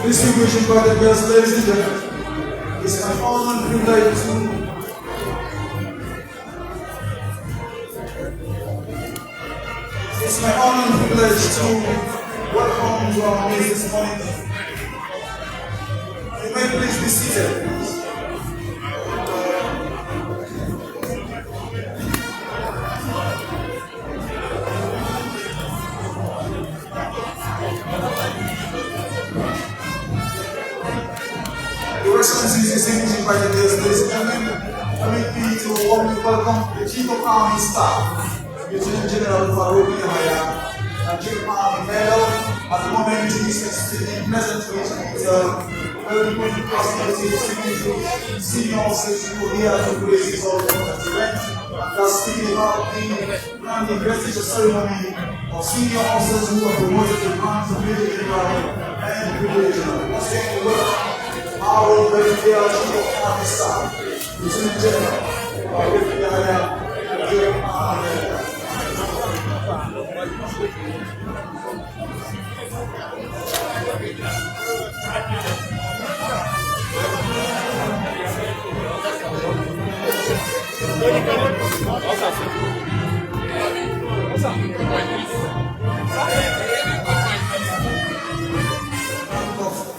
Distinguished invited guests, ladies and gentlemen, it's my honor and privilege to welcome to our meeting this morning. You may please be seated. Your Excellencies, distinguished invited guests, ladies and gentlemen, permit me to warmly welcome the Chief of Army Staff, Lieutenant General Faruk, Yahaya, and Chief of Army Naval. At the moment, he is extremely pleasant to meet very good possibilities, senior officers who are here to grace this event. That's speaking about the grand investiture ceremony of senior officers who are promoted to ranks of Major General and Brigadier General. Once again, we welcome our Brigadier Chief of Army Staff, Lieutenant General Faruk Yahaya, and Chief of Army Naval.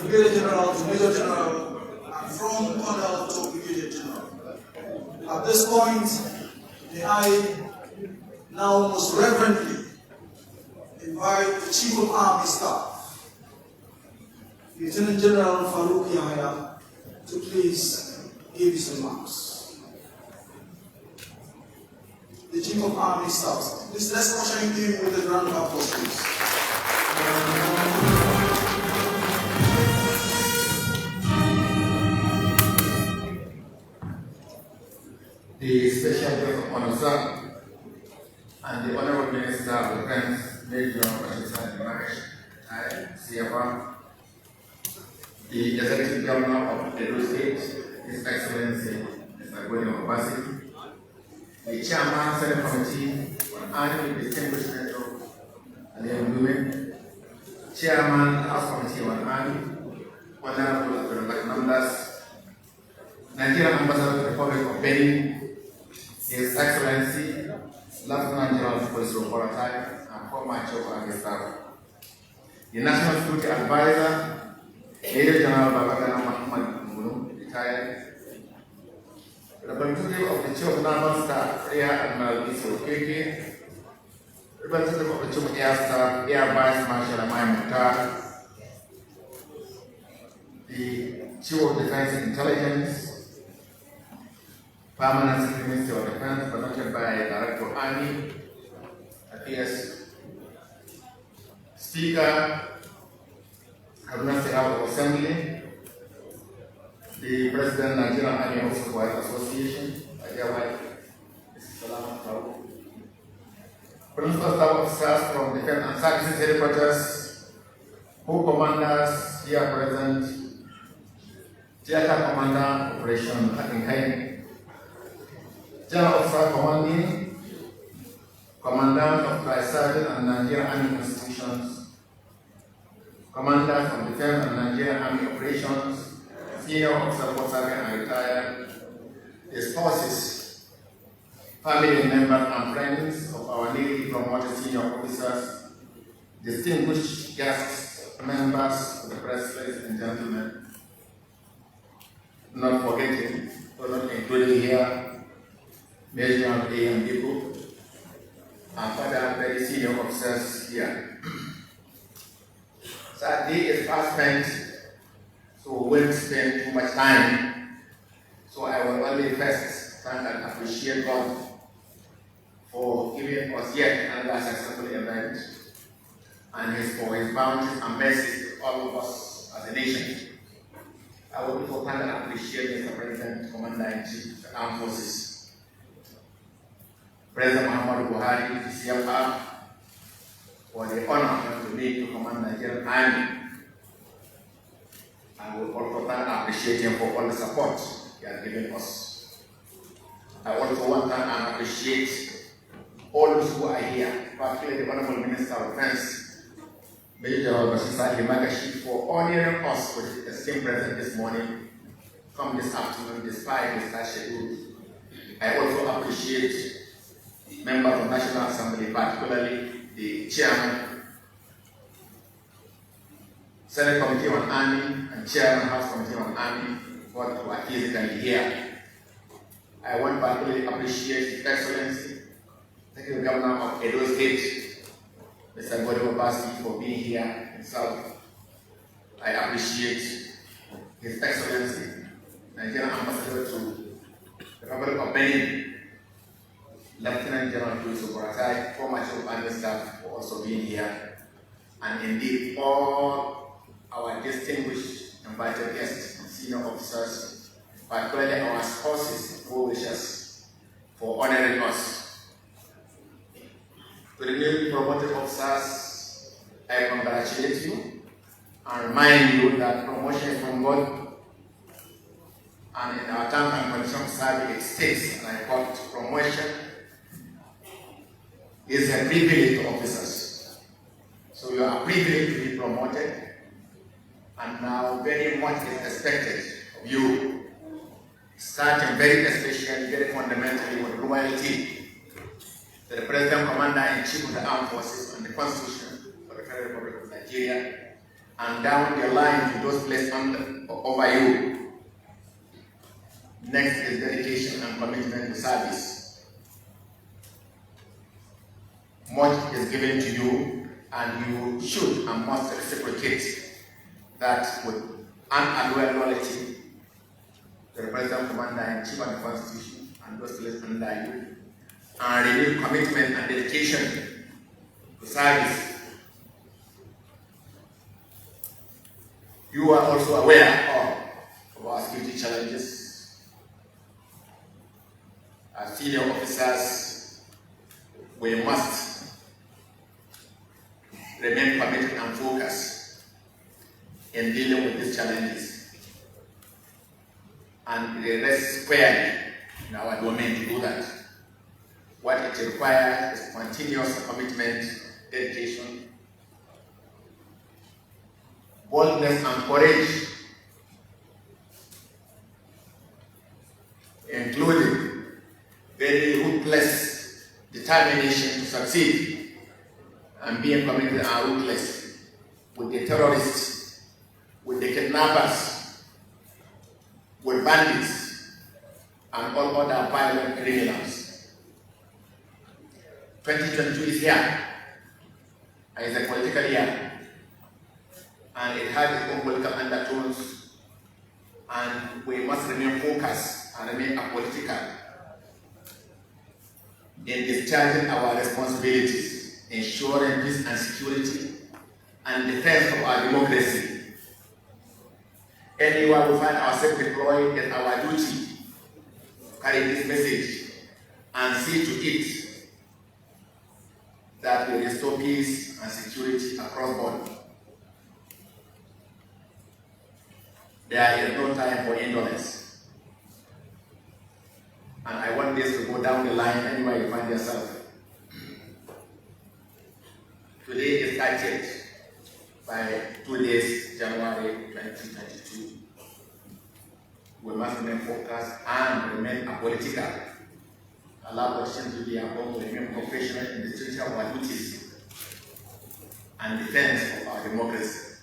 Brigadier General to Major General and from Colonel to Brigadier General. At this point, may I now most reverently invite the Chief of Army Staff, Lieutenant General Faruk Yahaya, to please give his remarks. The Chief of Army Staff, please let's usher him with a round of applause, please. The Special Guest of Honor and the Honourable Minister of Defense, Major Bashir Magashi, CFR, the Executive Governor of Edo State, His Excellency Mr. Godwin Obaseki, the Chairman Senate Committee on Annual Distinguished Major Ndume, Chairman House Committee on Army, Honourable Abdulrazak Namdas, Nigerian Ambassador to the Republic of Benin, His Excellency Lieutenant General Police Buratai, and former Chief of Army Staff, the National Security Advisor, Major General Mohammed, retired, the representative of the Chief of Naval Staff, Rear Admiral Ysuf, representative of the Chief of Air Staff, Air Vice Marshal Yahaya, the Chief of Defense Intelligence, Permanent Minister of Defense, presented by Director of Army Affairs, Speaker, Kaduna State House of Assembly, the President Nigerian Army Officers Association, Yahaya, Salamatu, Principal Staff Officers from Defense and Services Headquarters, Corps Commanders here present, Theater Commander Operation Hatinkai, General Officer Commanding, Commandant of Flight Sergeant and Nigerian Army Institutions, Commandant of Defense and Nigerian Army Operations, Senior Officer for Serving and Retired, the spouses, family members and friends of our newly promoted senior officers, distinguished guests, members of the press, ladies and gentlemen, not forgetting, or not including here, Major A.M. people, and further very senior officers here. So that day is fast spent, so we won't spend too much time. So I will only first thank and appreciate God for giving us yet another successful event, and for His bounties and mercies to all of us as a nation. I will also thank and appreciate Mr. President, Commander-in-Chief of the Armed Forces, President Mohammed, CFR, for the honor to me to command Nigerian Army. I will also thank and appreciate him for all the support he has given us. I also want to thank and appreciate all those who are here, particularly the Honourable Minister of Defense, Major General Bashir Magashi for honoring us with the same present this morning, come this afternoon, despite his tight schedule. I also appreciate members of the National Assembly, particularly the Chairman, Senate Committee on Army, and Chairman House Committee on Army, both who are physically here. I want to particularly appreciate His Excellency, the Governor of Edo State, Mr. Godwin Obaseki, for being here himself. I appreciate His Excellency, Nigerian Ambassador to the Republic of Benin, Lieutenant General Ysuf Buratai, former Chief of Army Staff, for also being here, and indeed all our distinguished invited guests and senior officers, particularly our spouses, co-wishers, for honoring us. To the newly promoted officers, I congratulate you and remind you that promotion is from God, and in our terms and conditions of service, it states, and I quote, promotion is a privilege to officers. So you are privileged to be promoted, and now very much is expected of you, starting very especially, very fundamentally with loyalty to the President Commander-in-Chief of the Armed Forces and the Constitution of the Federal Republic of Nigeria, and down the line to those placed over you. Next is dedication and commitment to service. Much is given to you, and you should and must reciprocate that with unalloyed loyalty to the President Commander-in-Chief and the Constitution and those placed under you, and renewed commitment and dedication to service. You are also aware of our security challenges. As senior officers, we must remain committed and focused in dealing with these challenges, and it rests squarely in our domain to do that. What it requires is continuous commitment, dedication, boldness and courage, including very ruthless determination to succeed, and being committed and ruthless with the terrorists, with the kidnappers, with bandits, and all other violent criminals. 2022 is here, and it's a political year, and it has its own political undertones, and we must remain focused and remain apolitical in discharging our responsibilities, ensuring peace and security, and defense of our democracy. Anywhere we find ourselves deployed, it's our duty to carry this message and see to it that we restore peace and security across board. There is no time for indolence. And I want this to go down the line anywhere you find yourself. Today is 30th, by 2 days, January 2022. We must remain focused and remain apolitical. Allow questions to be upon to remain professional in the duty of our duties and defense of our democracy.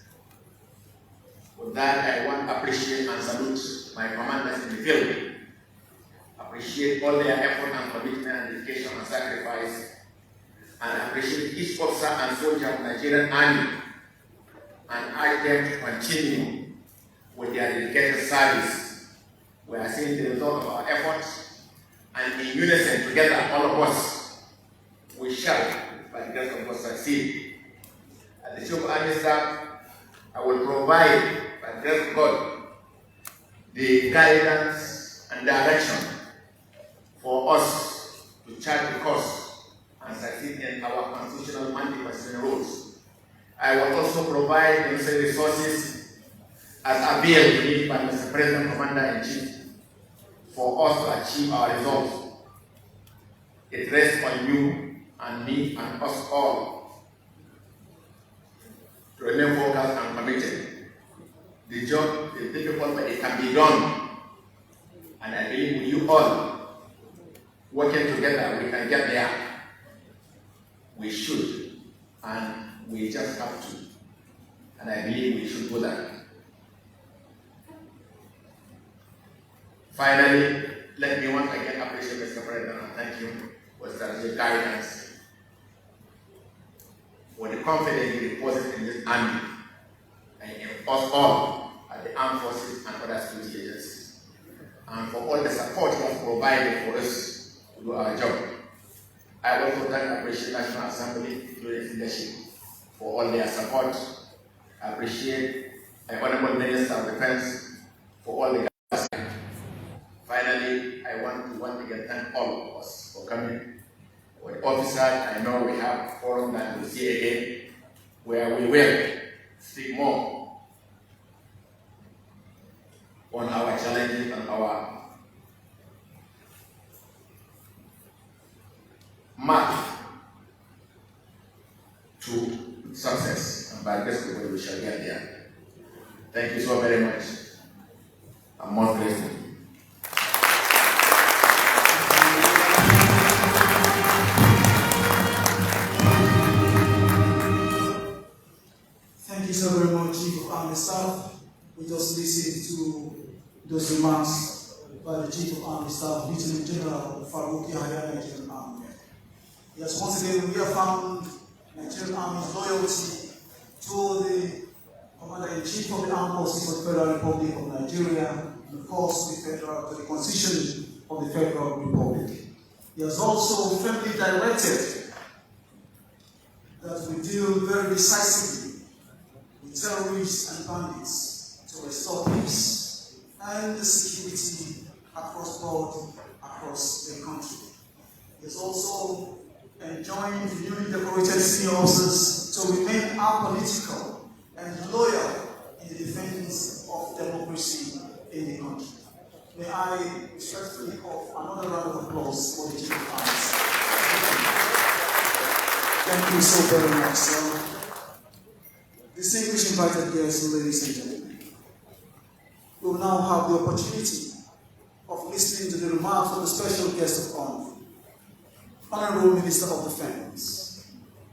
With that, I want to appreciate and salute my commanders in the field. Appreciate all their effort and commitment and dedication and sacrifice, and appreciate each officer and soldier of the Nigerian Army, and urge them to continue with their dedicated service. We are seeing the result of our efforts, and in unison together, all of us, we shall, by the grace of God, succeed. As the Chief of Army Staff, I will provide, by the grace of God, the guidance and direction for us to chart the course and succeed in our constitutional anti-constitutional rules. I will also provide the necessary resources as available to me by Mr. President Commander-in-Chief for us to achieve our results. It rests on you and me and us all remain focused and committed. The job is difficult, but it can be done. And I believe with you all working together, we can get there. We should, and we just have to. And I believe we should do that. Finally, let me once again appreciate Mr. President and thank you for strategic guidance, for the confidence you deposit in this army and in us all at the armed forces and other security agencies, and for all the support you have provided for us to do our job. I also thank and appreciate National Assembly, including its leadership, for all their support. I appreciate the Honourable Minister of Defense for all the guidance. Finally, I want to once again thank all of us for coming. For the officers, I know we have a forum that we'll see again, where we will speak more on our challenges and our march to success. And by this way, we shall get there. Thank you so very much. I'm most grateful. Thank you so very much, Chief of Army Staff. We just listened to those remarks by the Chief of Army Staff, Lieutenant General Faruk, Yahaya, Nigerian Army. Yes, once again, we have found Nigerian Army's loyalty to the Commander-in-Chief of the Armed Forces of the Federal Republic of Nigeria, and of course, to the Constitution of the Federal Republic. He has also firmly directed that we deal very decisively with terrorists and bandits to restore peace and the security across board, across the country. He has also enjoined the newly decorated senior officers to remain apolitical and loyal in the defense of democracy in the country. May I respectfully offer another round of applause for the Chief of Army. Thank you so very much, sir. Distinguished invited guests, ladies and gentlemen, we will now have the opportunity of listening to the remarks of the special guest of honor, Honourable Minister of Defense,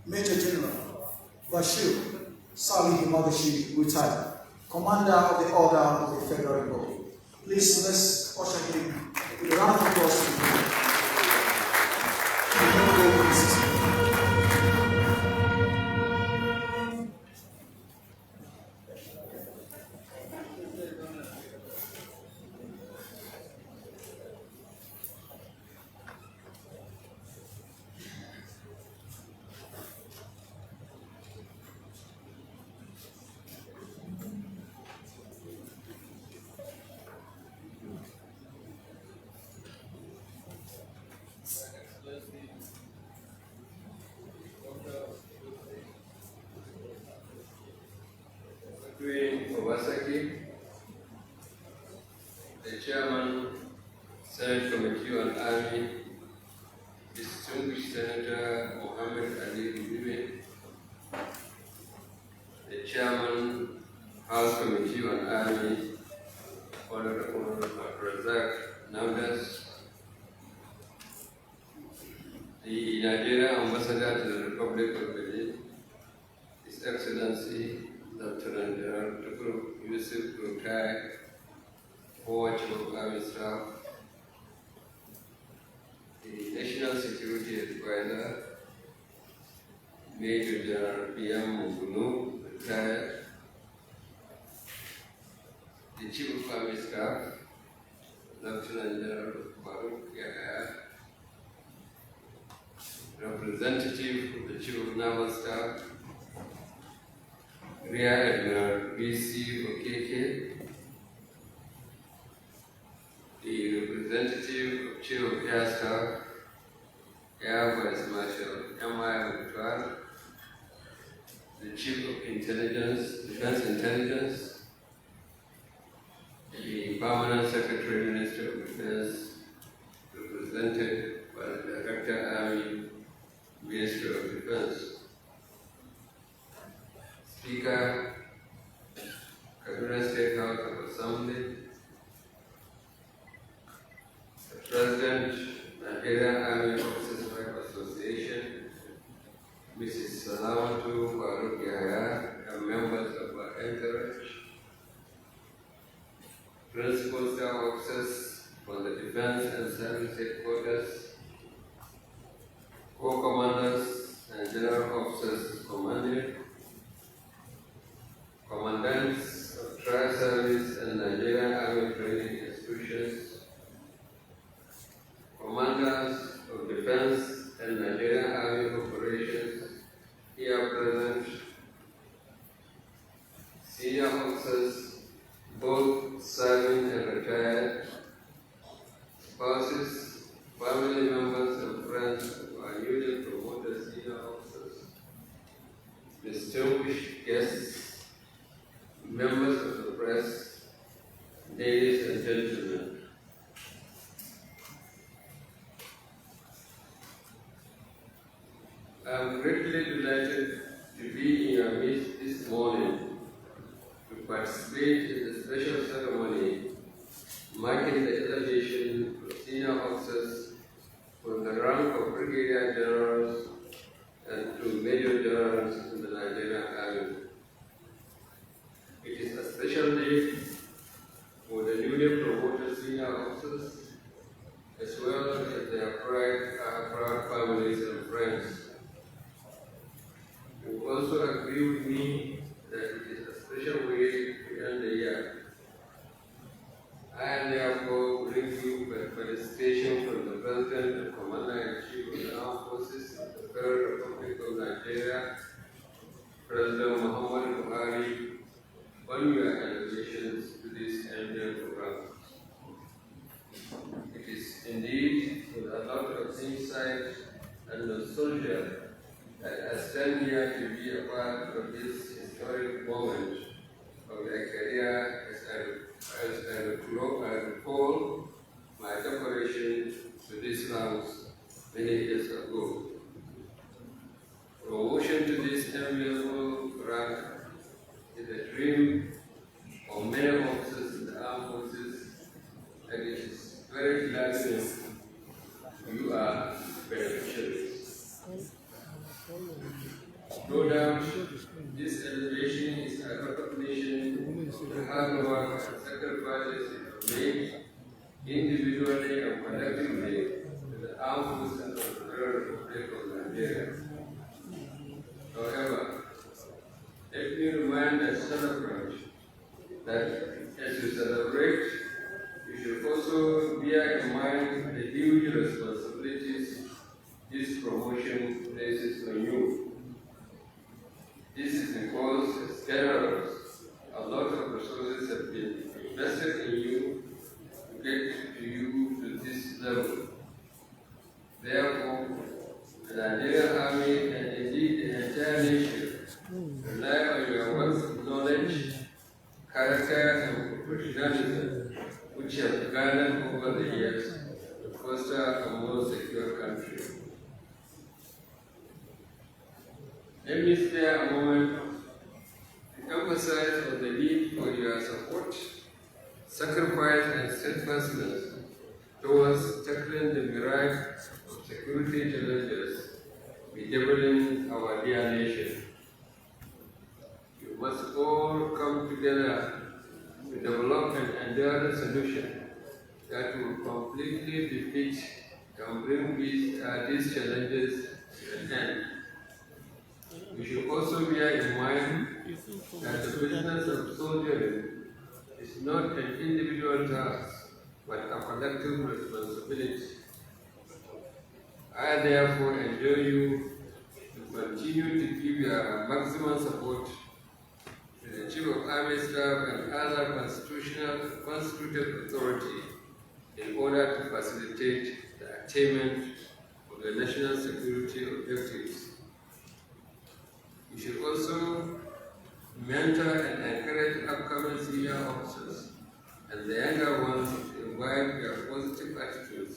Major General Bashir Magashi, Retd, Commander of the Order of the Federal Republic. Please let's usher him with a round of applause to the Honourable Minister. Obaseki, the Chairman, Senate Committee on Army, Distinguished Senator Mohammed Ndume, the Chairman, House Committee on Army, Honourable Abdulrazak, Namdas, the Nigerian Ambassador to the Republic of Benin, His Excellency Lieutenant General Tukur, Ysuf, Buratai, former Chief of Army Staff, the National Security Advisor, Major General PM retired, the Chief of Army Staff, Lieutenant General Faruk, Yahaya, representative of the Chief of Naval Staff, Rear Admiral BC Okeke, the representative of Chief of Air Staff, Air Vice Marshal Yahaya, the Chief of Intelligence, Defense Intelligence, the Permanent Secretary Minister of Defense, represented by the Director Army, Minister of Defense. Speaker, President, Nigerian Army Officers Association, Mrs. Salamatu, Faruk, Yahaya, and members of our entourage, Principal Staff Officers from the Defense and Service Headquarters, Corps Commanders and General Officers commanding, Commandants of Tri-Service and Nigerian Army Training Institutions, Commanders of Defense and Nigerian Army Operations here present, senior officers, both serving and retired, spouses, family members and friends of our newly promoted senior officers, distinguished guests, members of the press, ladies and gentlemen. I am greatly delighted to be in your midst this morning to participate in the special ceremony marking the elevation of senior officers from the rank of Brigadier Generals and to Major Generals in the Nigerian Army. It is a special day for the newly promoted senior officers as well as their proud families and friends. You also agree with me that it is a special way to end the year. I therefore bring you a felicitation from the President and Commander-in-Chief of the Armed Forces of the Federal Republic of Nigeria, President Mohammed, on your elevations to this annual program. It is indeed with a lot of insight and nostalgia that I stand here to be a part of this historic moment of my career as I recall my decoration to these ranks many years ago. Promotion to this enviable rank is a dream of many officers in the armed forces, and it is very flattering you are beneficiaries. No doubt, this elevation is a recognition of the hard work and sacrifices made individually and collectively in the armed forces of the Federal Republic of Nigeria. However, let me remind and celebrate that as you celebrate, you should also bear in mind the huge responsibilities this promotion places on you. This is because, as generals, a lot of resources have been invested in you to get you to this level. Therefore, the Nigerian Army and indeed the entire nation rely on your wealth of knowledge, character, and professionalism, which have garnered over the years to foster a more secure country. Let me spare a moment to emphasize on the need for your support, sacrifice, and steadfastness towards tackling the myriad of security challenges bedeviling our dear nation. You must all come together to develop an enduring solution that will completely defeat and bring these challenges to an end. We should also bear in mind that the business of soldiering is not an individual task, but a collective responsibility. I therefore enjoin you to continue to give your maximum support to the Chief of Army Staff and other constituted authority in order to facilitate the attainment of the national security objectives. You should also mentor and encourage upcoming senior officers and the younger ones to imbibe their positive attitudes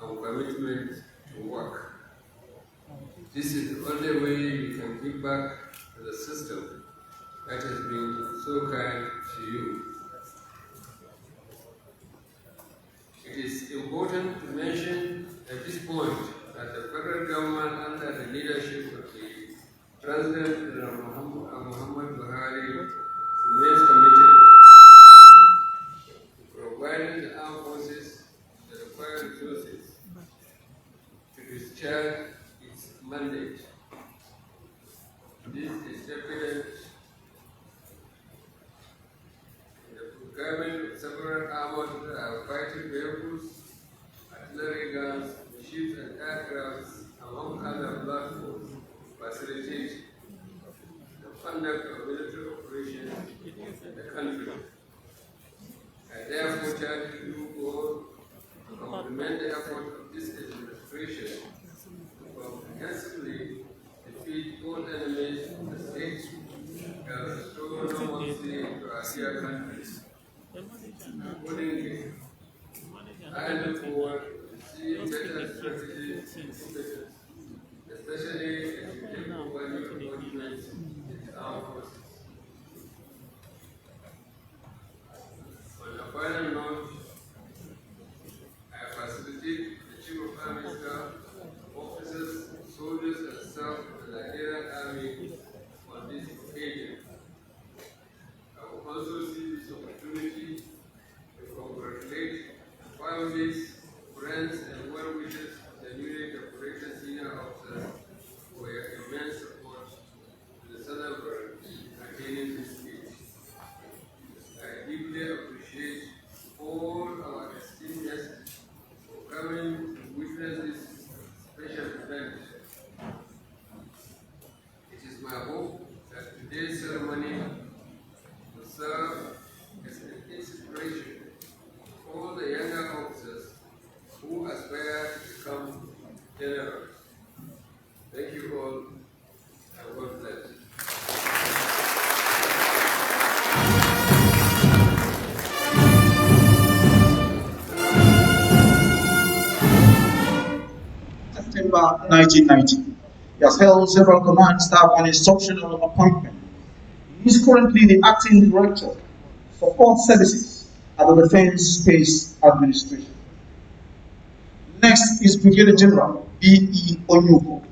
and commitment to work. This is the only way you can give back to the system that has been so kind to you. It is is important to mention at this point that the federal government, under the leadership of the President Mohammed Buhari, remains committed to providing the armed forces the required resources to discharge its mandate. This is evident in the procurement of several armored fighting vehicles, artillery guns, ships and aircrafts, among other platforms, facilitate the conduct of military operations in the country. I therefore charge you all to complement the effort of this administration to comprehensively defeat all enemies of the state and restore normalcy to our dear countries. Accordingly, I look forward to seeing better strategies and impetus, especially as you take over new appointments in the armed forces. On a final note, I facilitate the Chief of Army Staff, officers, soldiers, and staff of the Nigerian Army on this occasion. I will also see this opportunity to congratulate families, friends, and well-wishers of the newly decorated senior officers for your immense support to the Southern World attaining this stage. I deeply appreciate all our esteemed guests for coming to witness this special event. It is my hope that today's ceremony will serve as an inspiration for all the younger officers who aspire to become generals. Thank you all, and God bless. September 1990. He has held several command, staff, and instructional appointments. He is currently the acting director, support services at the Defense Space Administration. Next is Brigadier General B.E. Onyuko.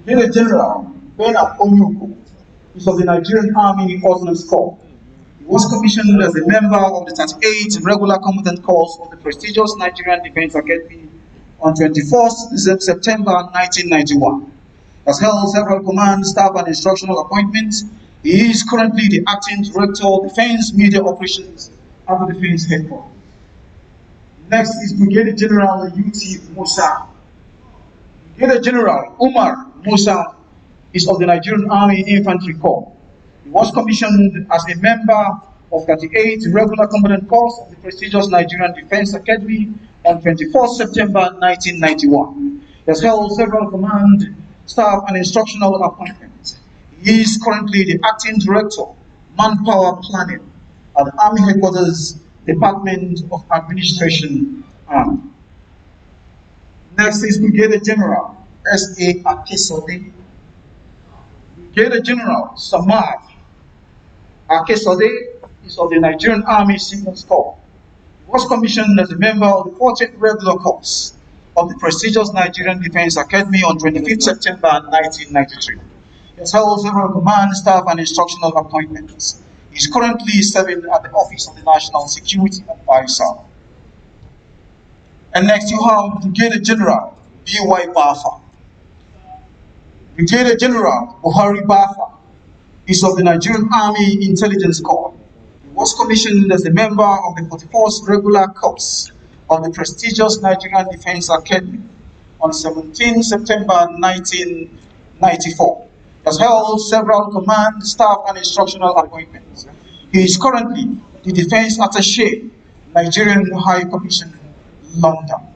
Brigadier General Bernard Onyuko is of the Nigerian Army Ordnance Corps. He was commissioned as a member of the 38th Regular Combatant Corps of the prestigious Nigerian Defense Academy on 21st September 1991. He has held several command, staff, and instructional appointments. He is currently the acting director of Defense Media Operations at the Defense Headquarters. Next is Brigadier General U.T. Musa. Brigadier General Umar Musa is of the Nigerian Army Infantry Corps. He was commissioned as a member of 38th Regular Combatant Corps of the prestigious Nigerian Defense Academy on 24th September 1991. He has held several command, staff, and instructional appointments. He is currently the acting director, manpower planning at the Army Headquarters, Department of Administration, Army. Next is Brigadier General S.A. Akesode. Brigadier General Samad Akesode is of the Nigerian Army Signals Corps. He was commissioned as a member of the 40th Regular Corps of the prestigious Nigerian Defense Academy on 25th September 1993. He has held several command, staff, and instructional appointments. He is currently serving at the Office of the National Security Advisor. And next you have Brigadier General B.Y. Bafa. Brigadier General Buhari Bafa is of the Nigerian Army Intelligence Corps. He was commissioned as a member of the 44th Regular Corps of the prestigious Nigerian Defense Academy on 17 September 1994. He has held several command, staff, and instructional appointments. He is currently the Defense Attaché, Nigerian High Commission, London.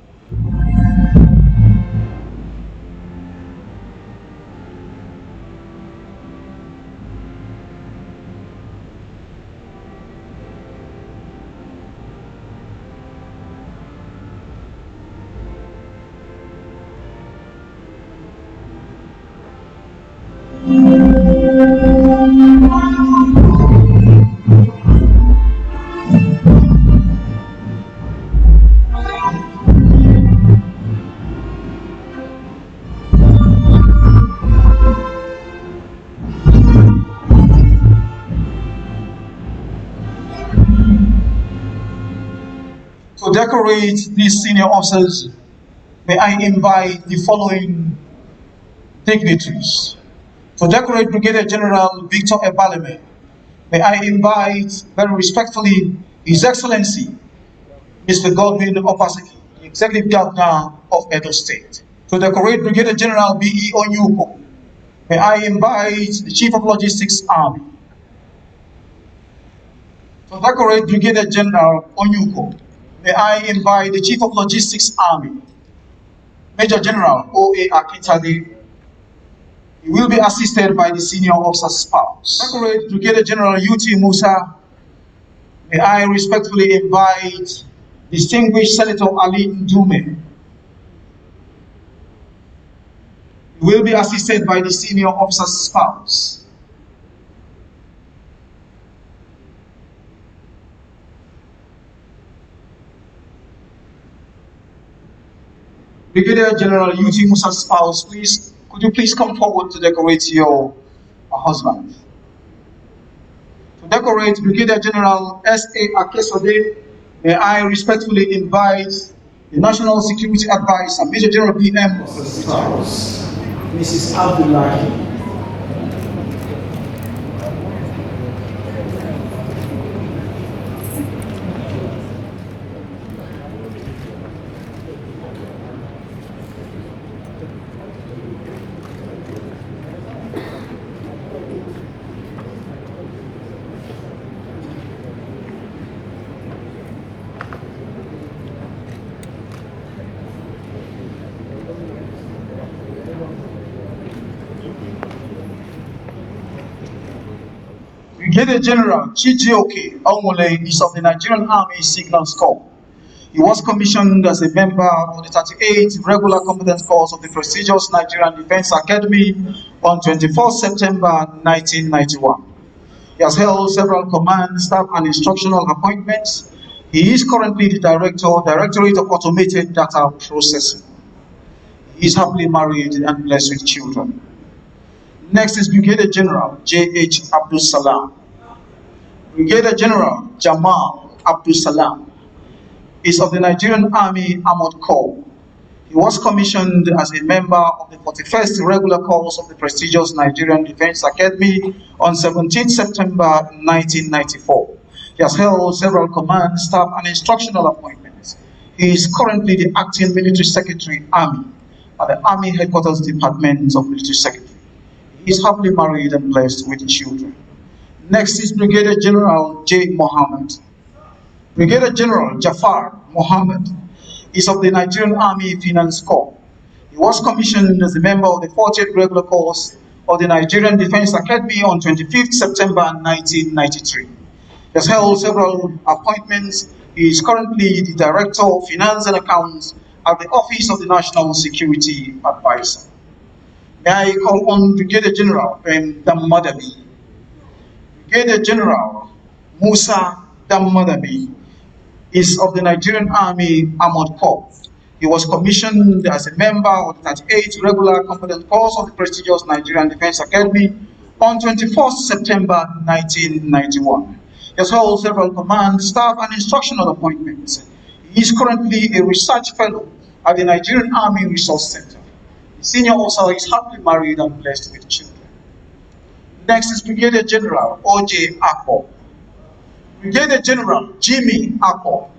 To decorate these senior officers, may I invite the following dignitaries. To decorate Brigadier General Victor Ebaleme, may I invite very respectfully His Excellency Mr. Godwin Obaseki, the Executive Governor of Edo State. To decorate Brigadier General B.E. Onyuko, may I invite the Chief of Logistics Army. To decorate Brigadier General Onyuko, may I invite the Chief of Logistics Army, Major General O.A. Akintade. He will be assisted by the senior officer's spouse. Decorate Brigadier General U.T. Musa, may I respectfully invite distinguished Senator Ali Ndume. He will be assisted by the senior officer's spouse. Brigadier General U.T. Musa's spouse, please, could you please come forward to decorate your husband? To decorate Brigadier General S.A. Akesode, may I respectfully invite the National Security Advisor, Major General B.M. spouse, Mrs. Abdulrazak. Brigadier General Chijioke Aumole is of the Nigerian Army Signal Corps. He was commissioned as a member of the 38th Regular Competence Course of the prestigious Nigerian Defense Academy on 24 September 1991. He has held several command, staff, and instructional appointments. He is currently the Directorate of Automated Data Processing. He is happily married and blessed with children. Next is Brigadier General J.H. Abdul Salam. Brigadier General Jamal Abdul Salam is of the Nigerian Army Armored Corps. He was commissioned as a member of the 41st Regular Course of the prestigious Nigerian Defense Academy on 17 September 1994. He has held several command, staff, and instructional appointments. He is currently the Acting Military Secretary, Army, at the Army Headquarters Department of Military Secretary. He is happily married and blessed with children. Next is Brigadier General J. Mohammed. Brigadier General Jafar Mohammed is of the Nigerian Army Finance Corps. He was commissioned as a member of the 40th Regular Course of the Nigerian Defense Academy on 25th September 1993. He has held several appointments. He is currently the Director of Finance and Accounts at the Office of the National Security Advisor. May I call on Brigadier General Ben Dammadabi. Brigadier General Musa Dammadabi is of the Nigerian Army Armored Corps. He was commissioned as a member of the 38th Regular Competent Course of the prestigious Nigerian Defense Academy on 24th September 1991. He has held several command, staff, and instructional appointments. He is currently a research fellow at the Nigerian Army Resource Center. The senior officer is happily married and blessed with children. Next is Brigadier General O.J. Akpo. Brigadier General Jimmy Akpo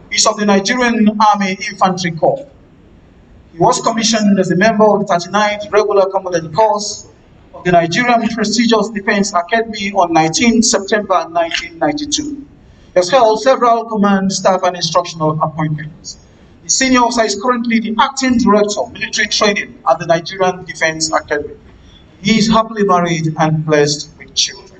is of the Nigerian Army Infantry Corps. He was commissioned as a member of the 39th Regular Competent Course of the Nigerian prestigious Defense Academy on 19 September 1992. He has held several command, staff, and instructional appointments. The senior officer is currently the Acting Director of Military Training at the Nigerian Defense Academy. He is happily married and blessed with children.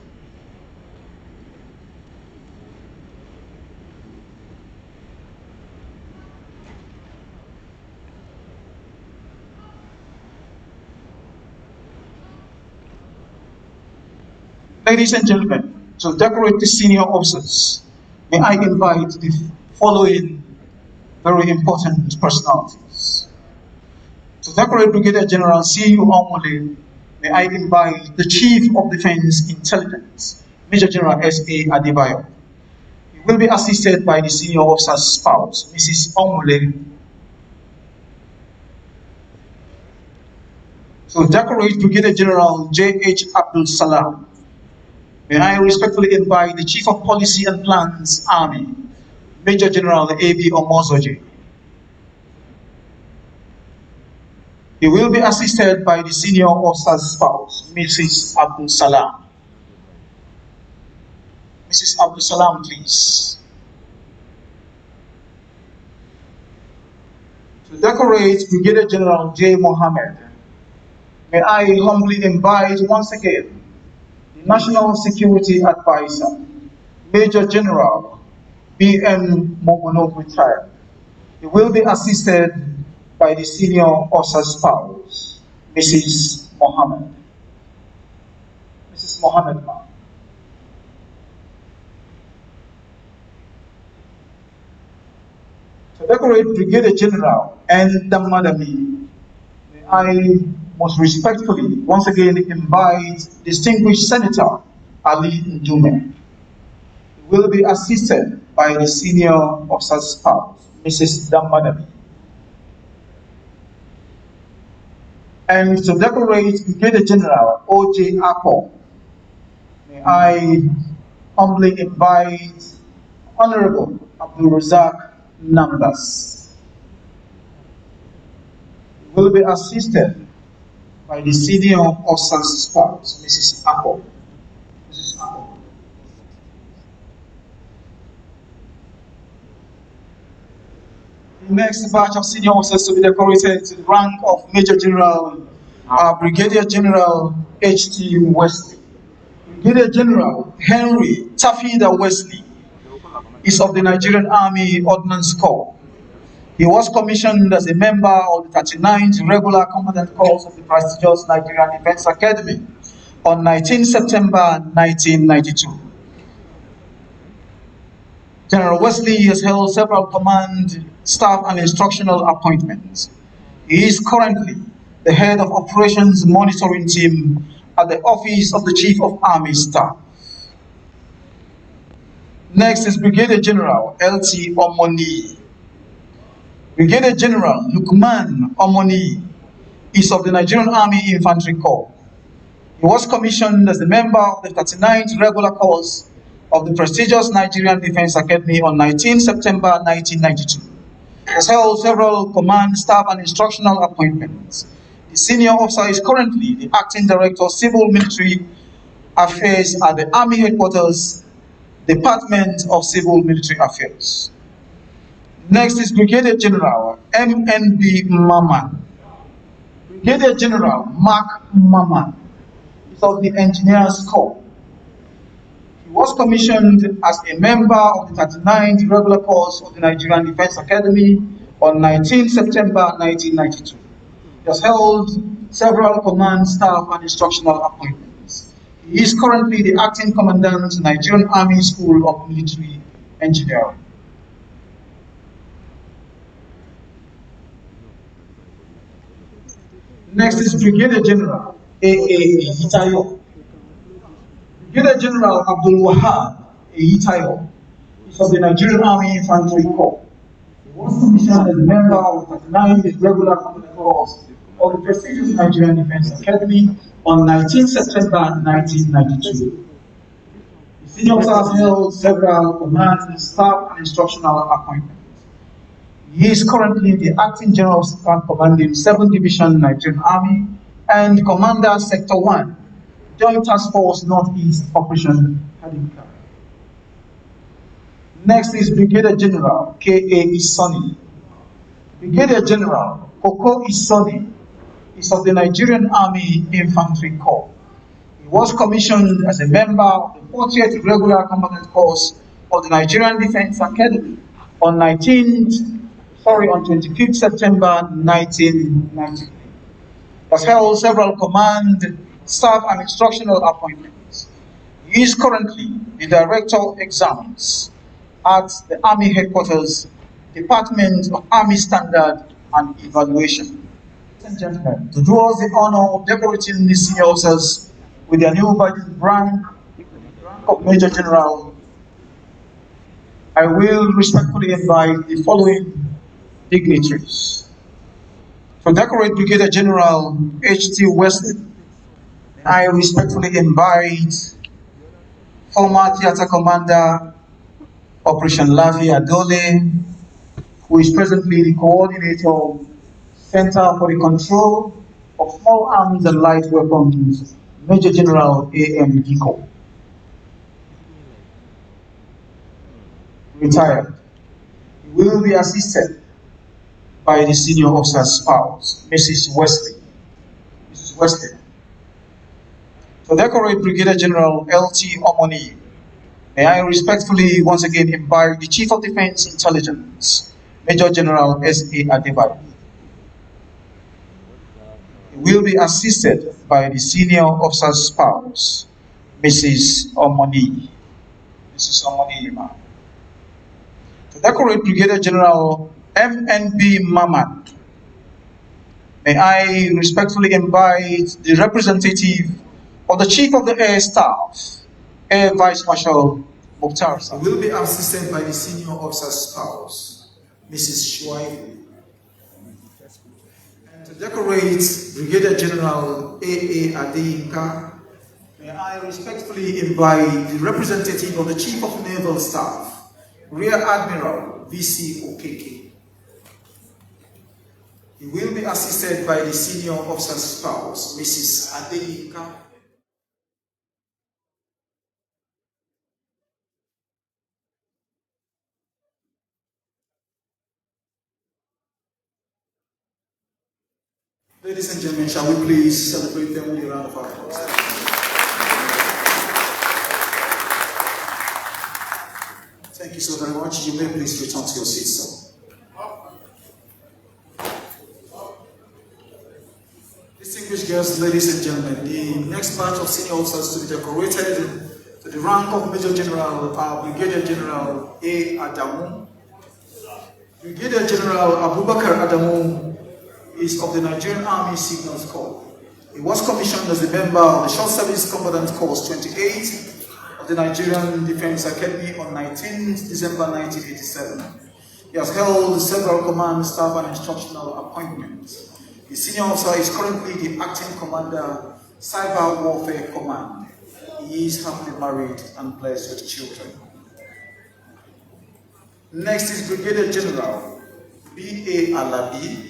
Ladies and gentlemen, to decorate the senior officers, may I invite the following very important personalities. To decorate Brigadier General C.U. Aumole, may I invite the Chief of Defense Intelligence, Major General S.A. Adebayo. He He will be assisted by the senior officer's spouse, Mrs. Omule. So decorate Brigadier General J.H. Abdul Salam. May I respectfully invite the Chief of Policy and Plans, Army, Major General A.B. Omozoje. He will be assisted by the senior officer's spouse, Mrs. Abdul Salam. Mrs. Abdul Salam, please. To decorate Brigadier General J. Mohammed, may I humbly invite once again the National Security Advisor, Major General B.M. Mogono retired. He will be assisted by the senior officer's spouse, Mrs. Mohammed. Mrs. Mohammed, ma'am. To decorate Brigadier General and the Madami, may I most respectfully once again invite distinguished Senator Ali Ndume. He will be assisted by the senior officer's spouse, Mrs. Damadami. And to decorate Brigadier General O.J. Akpo, may I humbly invite Honourable Abdulrazak Namdas. He will be assisted by the senior officer's spouse, Mrs. Akpo. Mrs. Akpo. The next batch of senior officers to be decorated to the rank of Major General Brigadier General H.T. Wesley. Brigadier General Henry Tafida Wesley is of the Nigerian Army Ordnance Corps. He was commissioned as a member of the 39th Regular Commandant Corps of the prestigious Nigerian Defense Academy on 19 September 1992. General Wesley has held several command, staff, and instructional appointments. He is currently the head of Operations Monitoring Team at the Office of the Chief of Army Staff. Next is Brigadier General L.T. Omoni. Brigadier General Lukman Omoni is of the Nigerian Army Infantry Corps. He was commissioned as a member of the 39th Regular Course of the prestigious Nigerian Defense Academy on 19 September 1992. He has held several command, staff, and instructional appointments. The senior officer is currently the Acting Director of Civil Military Affairs at the Army Headquarters, Department of Civil Military Affairs. Next is Brigadier General MNB Maman. Brigadier General Mark Maman is of the Engineers Corps. He was commissioned as a member of the 39th Regular Course of the Nigerian Defense Academy on 19 September 1992. He has held several command, staff, and instructional appointments. He is currently the Acting Commandant, Nigerian Army School of Military Engineering. Next is Brigadier General A.A. Itayo. Brigadier General Abdul Wahab Itayo is of the Nigerian Army Infantry Corps. He was commissioned as a member of the 39th Regular Commandant Corps of the prestigious Nigerian Defense Academy on 19 September 1992. The senior officer has held several command, staff, and instructional appointments. He is currently the Acting General of Staff commanding 7th Division Nigerian Army and Commander Sector 1, Joint Task Force Northeast Operation Kaduna. Next is Brigadier General K.A. Isoni. Brigadier General Koko Isoni is of the Nigerian Army Infantry Corps. He was commissioned as a member of the 40th Regular Commandant Course of the Nigerian Defense Academy on 25th September 1993. He has held several command, staff, and instructional appointments. He is currently the Director of Exams at the Army Headquarters, Department of Army Standard and Evaluation. Ladies and gentlemen, to do us the honor of decorating the senior officers with their new badge rank of Major General, I will respectfully invite the following dignitaries. To decorate Brigadier General H.T. Wesley, I respectfully invite former Theatre Commander Operation Lavi Adole, who is presently the coordinator, Center for the Control of Small Arms and Light Weapons, Major General A.M. Giko, retired. He will be assisted by the senior officer's spouse, Mrs. Wesley. Mrs. Wesley. To decorate Brigadier General L.T. Omoni, may I respectfully once again invite the Chief of Defense Intelligence, Major General S.A. Adebayo. He will be assisted by the senior officer's spouse, Mrs. Omoni. Mrs. Omoni, ma'am. To decorate Brigadier General MNB Mamad, may I respectfully invite the representative of the Chief of the Air Staff, Air Vice Marshal Mukhtar. He will be assisted by the senior officer's spouse, Mrs. Shuaibu. And to decorate Brigadier General A.A. Adeyinka, may I respectfully invite the representative of the Chief of Naval Staff, Rear Admiral V.C. Okeke. He will be assisted by the senior officer's spouse, Mrs. Adeyinka. Ladies and gentlemen, shall we please celebrate them with a round of applause? Thank you so very much. You may please return to your seats, sir. Distinguished guests, ladies and gentlemen, the next batch of senior officers to be decorated to the rank of Major General are Brigadier General A. Adamu. Brigadier General Abubakar Adamu is of the Nigerian Army Signals Corps. He was commissioned as a member of the Short Service Combatant Course 28 of the Nigerian Defense Academy on 19 December 1987. He has held several command, staff, and instructional appointments. The senior officer is currently the acting commander, Cyber Warfare Command. He is happily married and blessed with children. Next is Brigadier General B.A. Alabi.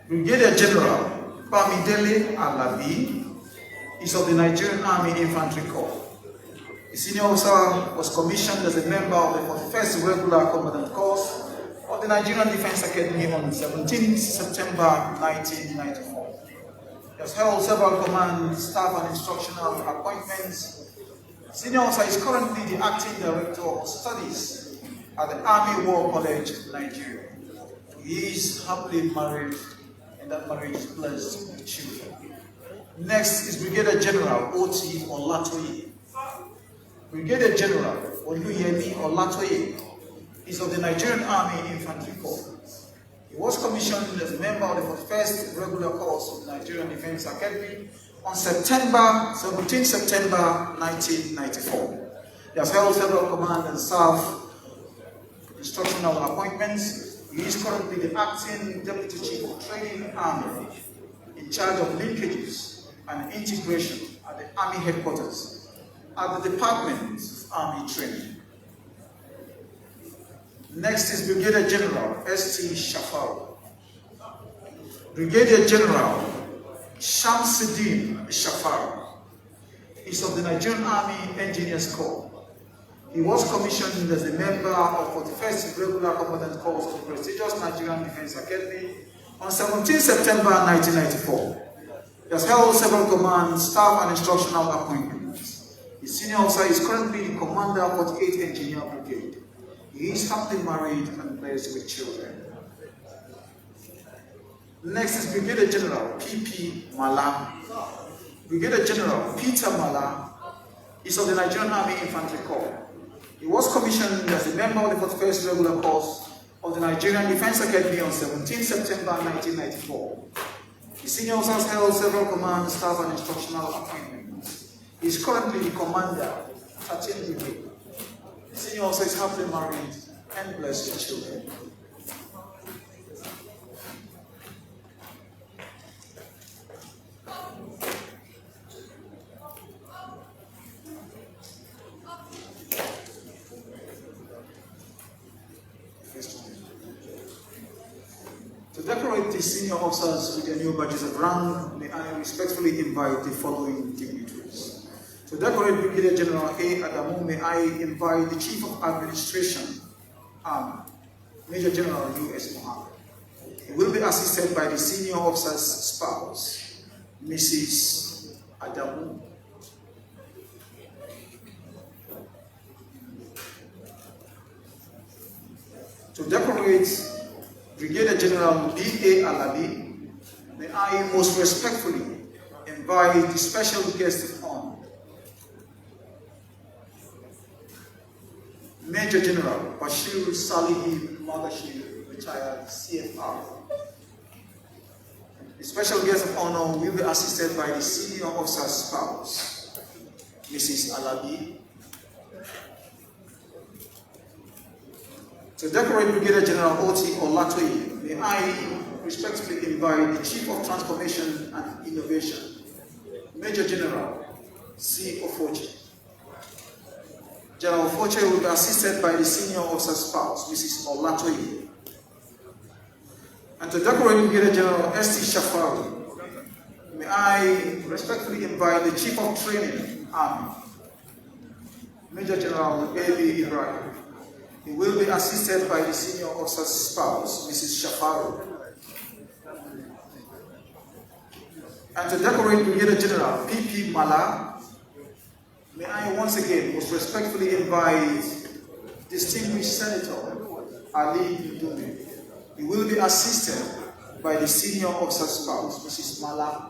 Brigadier General Bamidele Alabi is of the Nigerian Army Infantry Corps. The senior officer was commissioned as a member of the 41st Regular Combatant Course of the Nigerian Defense Academy on 17 September 1994. He has held several command, staff, and instructional appointments. The senior officer is currently the acting director of studies at the Army War College, Nigeria. He is happily married, and that marriage is blessed with children. Next is Brigadier General O.T. Olatoye. Brigadier General Oluyemi Olatoye is of the Nigerian Army Infantry Corps. He was commissioned as a member of the 41st Regular Course of the Nigerian Defense Academy on 17 September 1994. He has held several command and staff instructional appointments. He is currently the acting Deputy Chief of Training Army in charge of linkages and integration at the Army Headquarters at the Department of Army Training. Next is Brigadier General S.T. Shafar. Brigadier General Shamsuddin Shafar is of the Nigerian Army Engineers Corps. He was commissioned as a member of 41st Regular Combatant Course of the prestigious Nigerian Defense Academy on 17 September 1994. He has held several command, staff, and instructional appointments. His senior officer is currently the commander of 48th Engineer Brigade. He is happily married and blessed with children. Next is Brigadier General P.P. Mala. Brigadier General Peter Mala is of the Nigerian Army Infantry Corps. He was commissioned as a member of the 41st Regular Course of the Nigerian Defense Academy on 17 September 1994. The senior officer has held several command, staff, and instructional appointments. He is currently the commander, 13th Brigade. The senior officer is happily married and blessed with children. To decorate the senior officers with their new badges of rank, may I respectfully invite the following dignitaries. To decorate Brigadier General A. Adamu, may I invite the Chief of Administration, Major General U.S. Mohammed. He will be assisted by the senior officer's spouse, Mrs. Adamu. To decorate Brigadier General B.A. Alabi, may I most respectfully invite the special guest of honor, Major General Bashir Magashi, retired CFR. The special guest of honor will be assisted by the senior officer's spouse, Mrs. Alabi. To decorate Brigadier General O.T. Olatoye, may I respectfully invite the Chief of Transformation and Innovation, Major General C. Ofoche. General Ofoche will be assisted by the senior officer's spouse, Mrs. Olatoye. And to decorate Brigadier General S.T. Shafari, may I respectfully invite the Chief of Training, Army, Major General A.B. Ibrahim. He will be assisted by the senior officer's spouse, Mrs. Shafari. And to decorate Brigadier General P.P. Mala, may I once again most respectfully invite distinguished Senator Ali Ndume. He will be assisted by the senior officer's spouse, Mrs. Mala.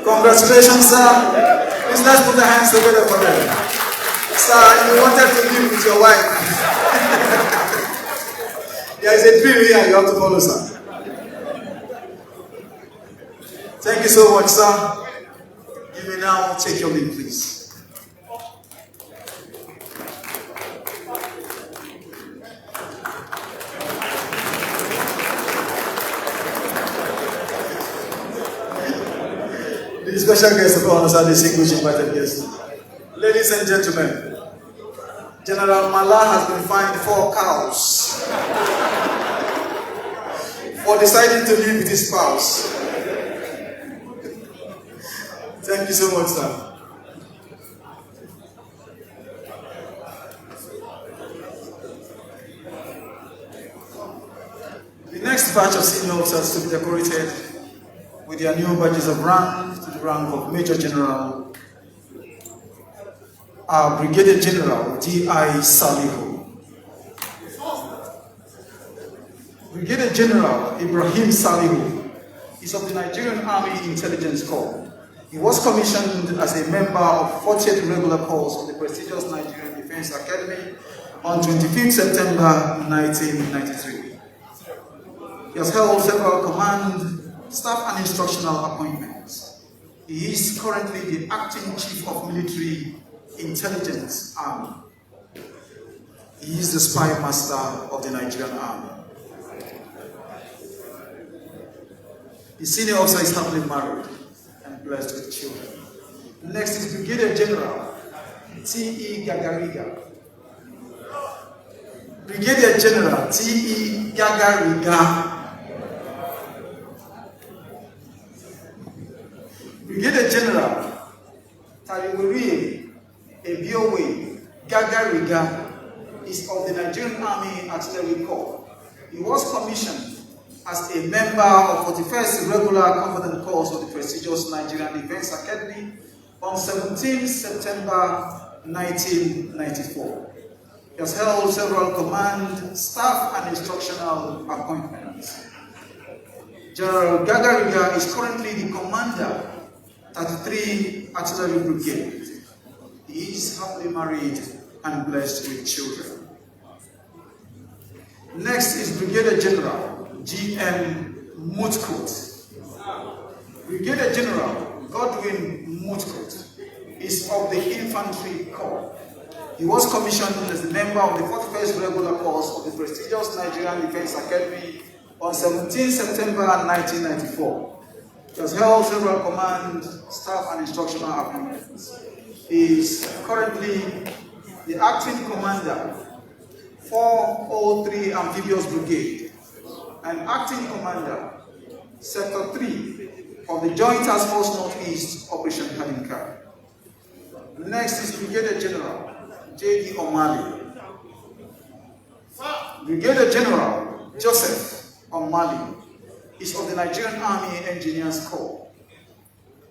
Congratulations, sir. Please let's put our hands together for them. Sir, you wanted to live with your wife. There is a dream here you have to follow, sir. Thank you so much, sir. You may now take your leave, please. The special guests of honor are distinguished invited guests. Ladies and gentlemen, General Mala has been fined 4 cows for deciding to live with his spouse. Thank you so much, sir. The next batch of senior officers to be decorated with their new badges of rank to the rank of Major General are Brigadier General D.I. Salihu, Brigadier General Ibrahim Salihu is of the Nigerian Army Intelligence Corps. He was commissioned as a member of 40th Regular Course of the prestigious Nigerian Defense Academy on 25th September 1993. He has held several command, staff and instructional appointments. He is currently the Acting Chief of Military Intelligence Army. He is the Spy Master of the Nigerian Army. The senior officer is happily married and blessed with children. Next is Brigadier General T.E. Gagariga. Brigadier General T.E. Gagariga. Brigadier General Tariwiri Ebiowe Gagariga is of the Nigerian Army Artillery Corps. He was commissioned as a member of 41st Regular Combatant Course of the prestigious Nigerian Defense Academy on 17 September 1994. He has held several command, staff, and instructional appointments. General Gagariga is currently the commander 33 Artillery Brigade. He is happily married and blessed with children. Next is Brigadier General G.M. Mutkut. Brigadier General Godwin Mutkut is of the Infantry Corps. He was commissioned as a member of the 41st Regular Course of the prestigious Nigerian Defense Academy on 17 September 1994. He has held several command, staff, and instructional appointments. He is currently the acting commander, 403 Amphibious Brigade, and acting commander, Sector 3 of the Joint Task Force Northeast Operation Hadinka. Next is Brigadier General J.D. O'Malley. Brigadier General Joseph O'Malley is of the Nigerian Army Engineers Corps.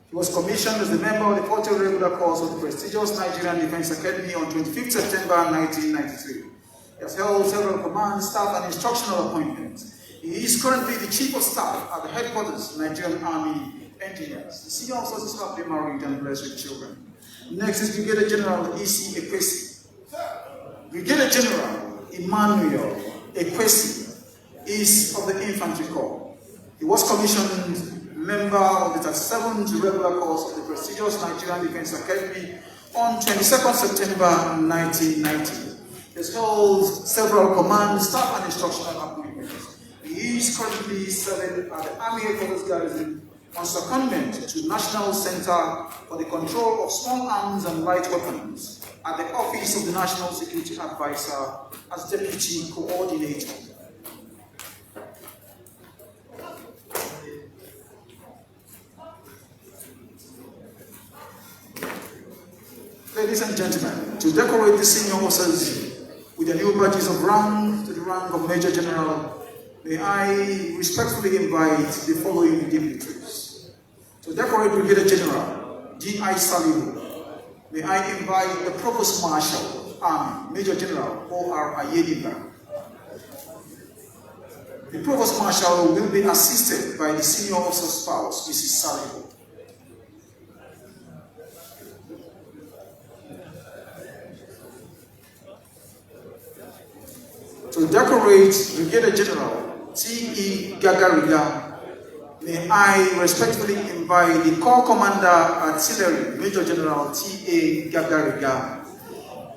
He was commissioned as a member of the 40th Regular Course of the prestigious Nigerian Defense Academy on 25th September 1993. He has held several command, staff, and instructional appointments. He is currently the Chief of Staff at the Headquarters Nigerian Army Engineers. The senior officers is happily married and blessed with children. Next is Brigadier General E.C. Ekwesi. Brigadier General Emmanuel Ekwesi is of the Infantry Corps. He was commissioned member of the 37th Regular Course of the prestigious Nigerian Defense Academy on 22nd September 1990. He has held several command, staff, and instructional appointments. He is currently serving at the Army Headquarters Garrison on secondment to National Center for the Control of Small Arms and Light Weapons at the Office of the National Security Advisor as Deputy Coordinator. Ladies and gentlemen, to decorate the senior officers with the new badges of rank to the rank of Major General, may I respectfully invite the following dignitaries. To decorate Brigadier General D.I. Salihu, may I invite the Provost Marshal, Army, Major General O.R. Ayediba. The Provost Marshal will be assisted by the senior officer's spouse, Mrs. Salihu. To decorate Brigadier General T.E. Gagariga, may I respectfully invite the Corps Commander Artillery, Major General T.A. Gagariga.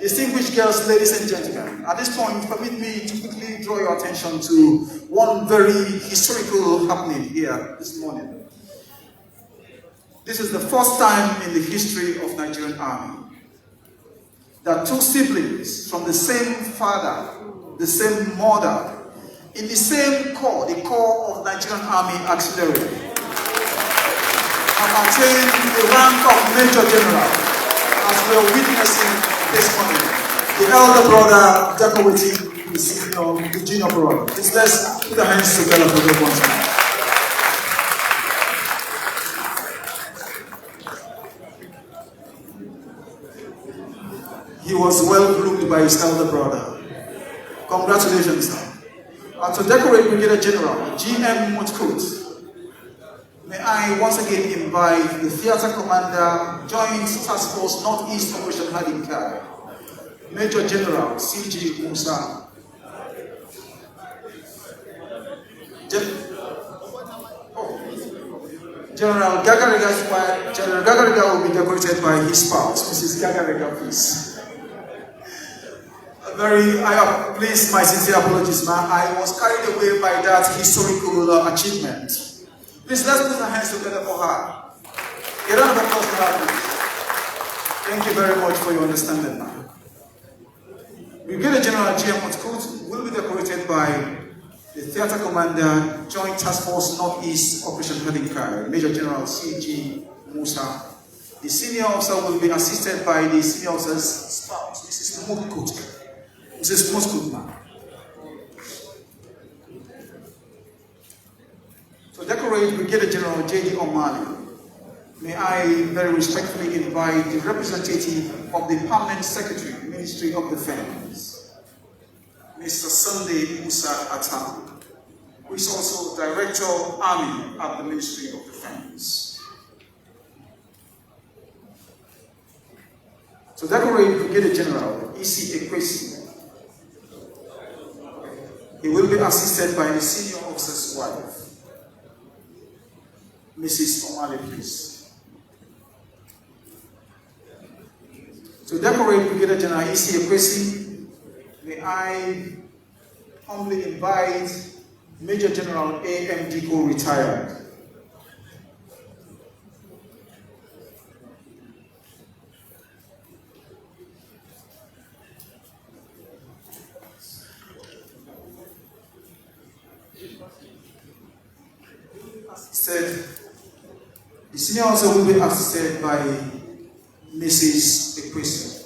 Distinguished girls, ladies and gentlemen, at this point, permit me to quickly draw your attention to one very historical happening here this morning. This is the first time in the history of Nigerian Army that two siblings from the same father, the same mother, in the same corps, the Corps of Nigerian Army Auxiliary, have attained the rank of Major General, as we are witnessing this morning. The elder brother decorating the junior brother. Let's put our hands together for them once more. He was well groomed by his elder brother. Congratulations, sir. And to decorate Brigadier General G.M. Mutkut, may I once again invite the Theatre Commander, Joint Task Force Northeast Operation Hadinkai, Major General C.G. Musa. General Gagariga's wife, General Gagariga will be decorated by his spouse, Mrs. Gagariga, please. Please, my sincere apologies, ma'am. I was carried away by that historical achievement. Please, let's put our hands together for her. A round of applause for her, please. Thank you very much for your understanding, ma'am. Brigadier General G.M. Mutkut will be decorated by the Theatre Commander, Joint Task Force Northeast Operation Hadinkai, Major General C.G. Musa. The senior officer will be assisted by the senior officer's spouse, Mrs. Mutkut. Mrs. Mutkut, ma'am. To decorate Brigadier General J.D. O'Malley, may I very respectfully invite the representative of the Permanent Secretary, Ministry of Defense, Mr. Sunday Musa Atam, who is also Director of Army at the Ministry of Defense. To decorate Brigadier General E.C. Ekwesi, he will be assisted by the senior officer's wife, Mrs. O'Malley, please. To decorate Brigadier General E.C. Ekwesi, may I humbly invite Major General A.M. Diko, retired. The senior officer will be assisted by Mrs. Ekwesi.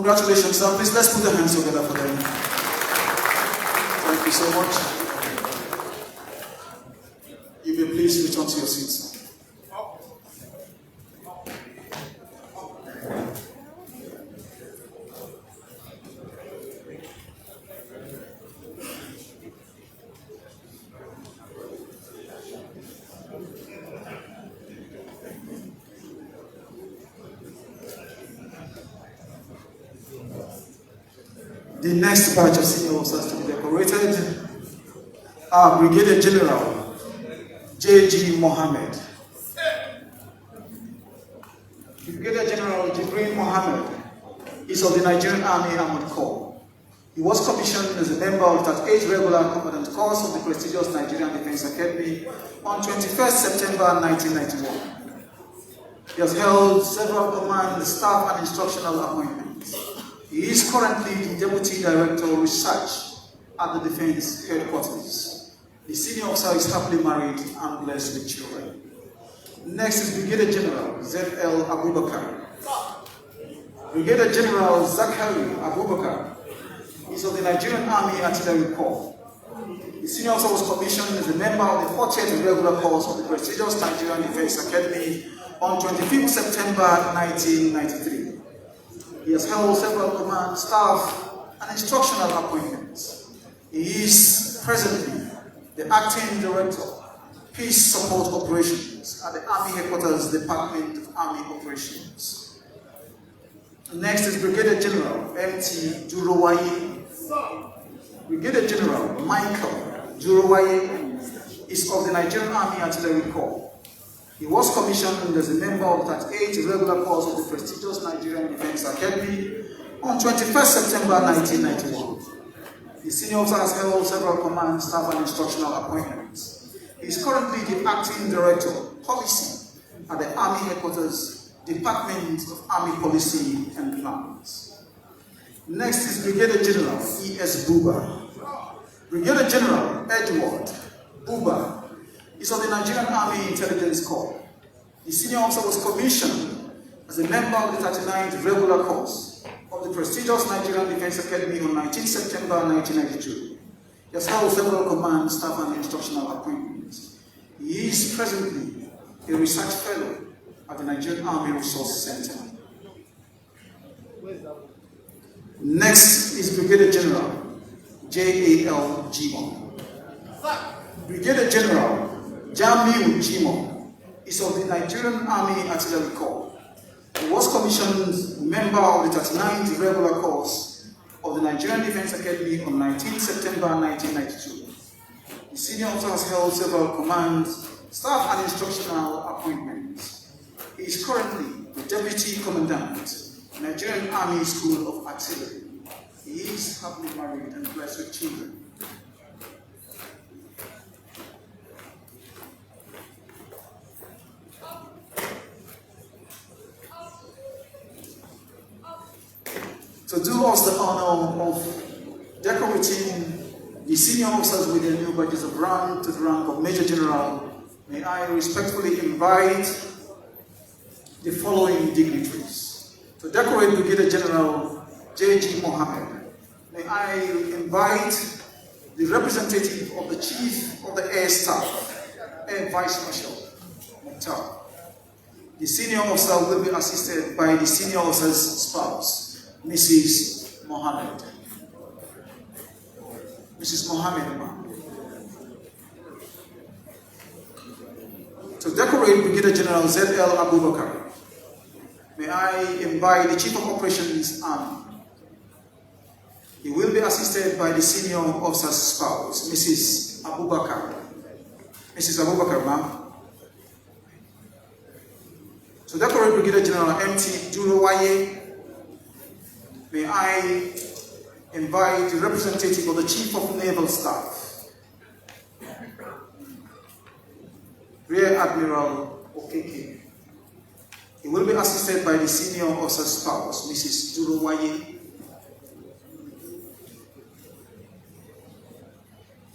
Congratulations, sir. Please, let's put our hands together for them. Thank you so much. You may please return to your seats. The next batch of senior officers to be decorated are Brigadier General J.G. Mohammed. Brigadier General Jibril Mohammed is of the Nigerian Army Armored Corps. He was commissioned as a member of the 38th Regular Combatant Course of the prestigious Nigerian Defense Academy on 21st September 1991. He has held several command, staff, and instructional appointments. He is currently the Deputy Director of Research at the Defense Headquarters. The senior officer is happily married and blessed with children. Next is Brigadier General Z.L. Abubakar. Brigadier General Zakari Abubakar is of the Nigerian Army Artillery Corps. The senior officer was commissioned as a member of the 40th Regular Course of the prestigious Nigerian Defense Academy on 25th September 1993. He has held several command, staff, and instructional appointments. He is presently the Acting Director, Peace Support Operations at the Army Headquarters Department of Army Operations. Next is Brigadier General M.T. Jurowaye. Brigadier General Michael Jurowaye is of the Nigerian Army Artillery Corps. He was commissioned as a member of the 38th Regular Course of the prestigious Nigerian Defense Academy on 21st September 1991. The senior officer has held several command, staff, and instructional appointments. He is currently the Acting Director, Policy at the Army Headquarters, Department of Army Policy and Plans. Next is Brigadier General E.S. Buba. Brigadier General Edward Buba is of the Nigerian Army Intelligence Corps. The senior officer was commissioned as a member of the 39th Regular Course of the prestigious Nigerian Defense Academy on 19 September 1992. He has held several command, staff, and instructional appointments. He is presently a research fellow at the Nigerian Army Resource Center. Next is Brigadier General J.A.L. Jimo. Brigadier General Jamiu Jimo is of the Nigerian Army Artillery Corps. He was commissioned member of the 39th Regular Course of the Nigerian Defense Academy on 19 September 1992. The senior officer has held several command, staff, and instructional appointments. He is currently the Deputy Commandant, Nigerian Army School of Artillery. He is happily married and blessed with children. To do us the honor of decorating the senior officers with their new badges of rank to the rank of Major General, may I respectfully invite the following dignitaries. To decorate Brigadier General J.G. Mohammed, may I invite the representative of the Chief of the Air Staff, Air Vice Marshal Mukhtar. The senior officer will be assisted by the senior officer's spouse, Mrs. Mohammed. Mrs. Mohammed, ma'am. To decorate Brigadier General Z.L. Abubakar, may I invite the Chief of Operations Army. He will be assisted by the senior officer's spouse, Mrs. Abubakar. Mrs. Abubakar, ma'am. To decorate Brigadier General M.T. Jurowaye, may I invite the representative of the Chief of Naval Staff, Rear Admiral Okeke. He will be assisted by the senior officer's spouse, Mrs. Jurowaye.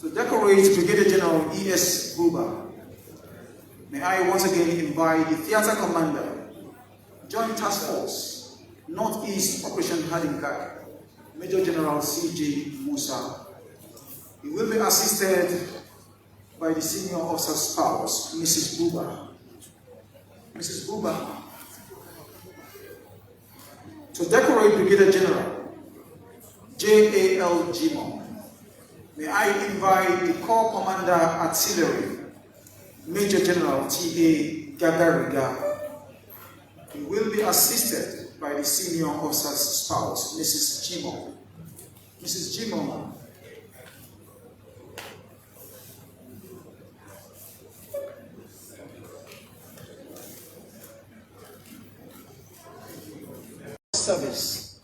To decorate Brigadier General E.S. Buba, may I once again invite the Theatre Commander, Joint Task Force, Northeast Operation Hadinkai, Major General C.J. Musa. He will be assisted by the senior officer's spouse, Mrs. Buba. Mrs. Buba. To decorate Brigadier General J.A.L. Jimo, may I invite the Corps Commander Artillery, Major General T.A. Gagariga. He will be assisted by the senior officer's spouse, Mrs. Jimo. Mrs. Jimo. Service.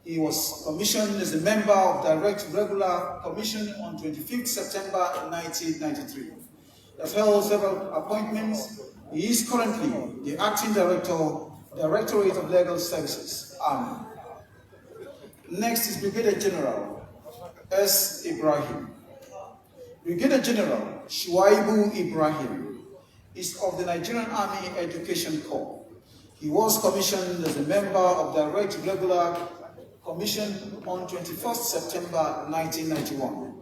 He was commissioned as a member of Direct Regular Commission on 25th September 1993. He has held several appointments. He is currently the Acting Director, Directorate of Legal Services, Army. Next is Brigadier General S. Ibrahim. Brigadier General Shuaibu Ibrahim is of the Nigerian Army Education Corps. He was commissioned as a member of Direct Regular Commission on 21st September 1991.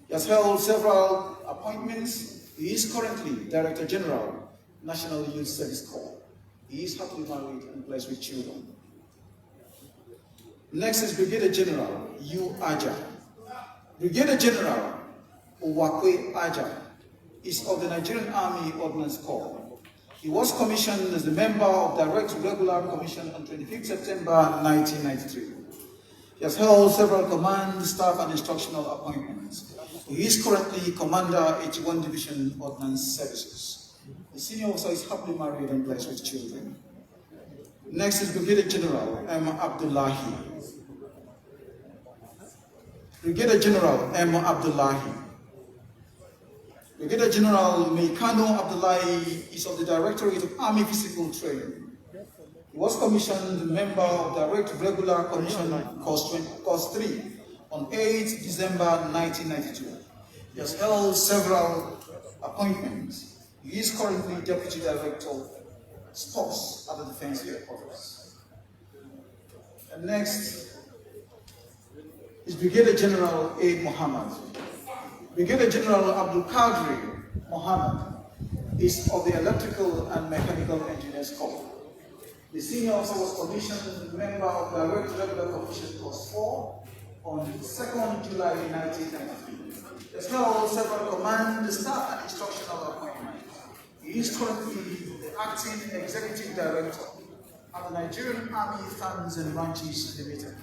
He has held several appointments. He is currently Director General, National Youth Service Corps. He is happily married and blessed with children. Next is Brigadier General U. Aja. Brigadier General Owakwe Aja is of the Nigerian Army Ordnance Corps. He was commissioned as a member of Direct Regular Commission on 25th September 1993. He has held several command, staff, and instructional appointments. He is currently Commander 81 Division Ordnance Services. The senior officer is happily married and blessed with children. Next is Brigadier General M. Abdullahi. Brigadier General M. Abdullahi. Brigadier General Meikano Abdullahi is of the Directorate of Army Physical Training. He was commissioned a member of Direct Regular Commission Course 3 on 8 December 1992. He has held several appointments. He is currently Deputy Director Sports at the Defense Headquarters. And next is Brigadier General A. Mohammed. Brigadier General Abdul Qadri Mohammed is of the Electrical and Mechanical Engineers Corps. The senior officer was commissioned member of Direct Regular Commission Course 4 on 2nd July 1993. He has held several command, staff, and instructional appointments. He is currently the Acting Executive Director at the Nigerian Army Funds and Ranches Limited.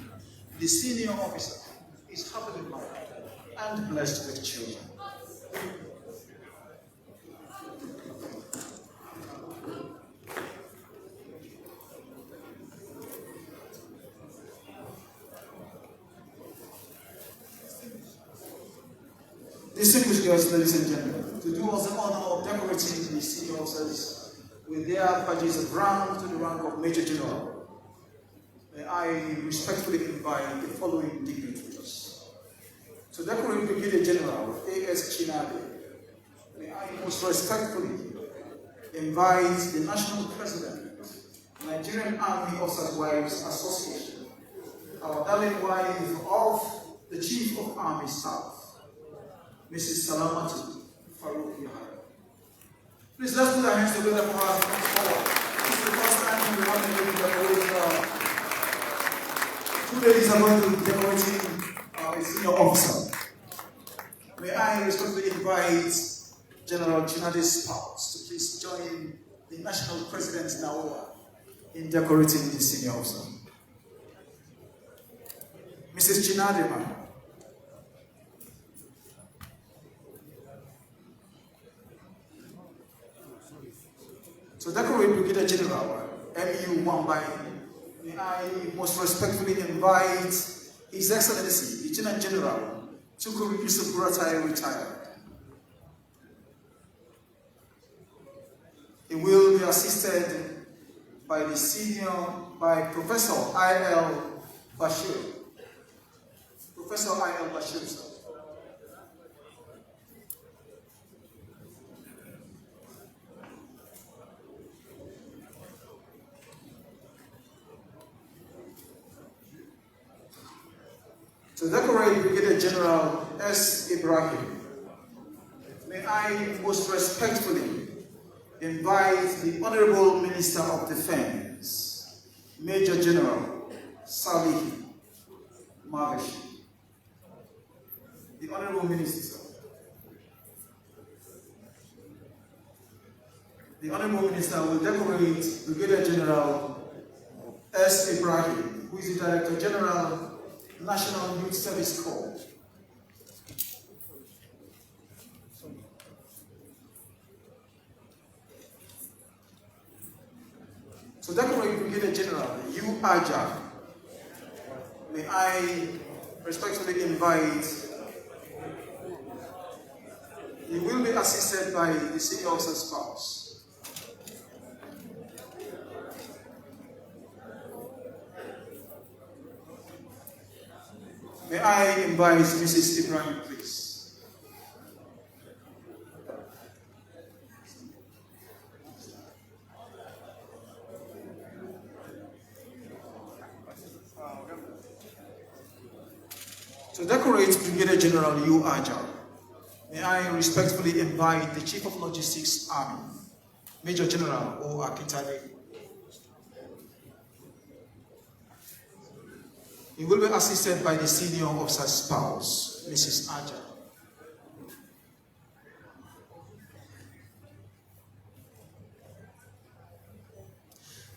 The senior officer is happily married and blessed with children. Distinguished guests, ladies and gentlemen, to do us the honor of decorating the senior officers with their badges of rank to the rank of Major General, may I respectfully invite the following dignitaries. To decorate Brigadier General A.S. Chinade, may I most respectfully invite the National President, Nigerian Army Officers' Wives Association, our darling wife of the Chief of Army Staff, Mrs. Salamatu, Faruk Yahaya. Please let's put our hands together for us and come forward. This is the first time we want to decorate. Two ladies are going to be decorating a senior officer. May I respectfully invite General Chinade's spouse to please join the National President Naval in decorating the senior officer. Mrs. Chinade, ma'am. To decorate Brigadier General M.U. Wambai, may I most respectfully invite His Excellency, Lieutenant General Tukur Ysuf Buratai, retired. He will be assisted by Professor I.L. Bashir. Professor I.L. Bashir, sir. To decorate Brigadier General S. Ibrahim, may I most respectfully invite the Honourable Minister of Defence, Major General Salihi Magashi. The Honourable Minister. The Honourable Minister will decorate Brigadier General S. Ibrahim, who is the Director General, National Youth Service Corps. To decorate Brigadier General U. Aja, may I respectfully invite. He will be assisted by the senior officer's spouse. May I invite Mrs. Ibrahim, please. To decorate Brigadier General U. Aja, may I respectfully invite the Chief of Logistics Army, Major General O. Akitade. He will be assisted by the senior officer's spouse, Mrs. Aja.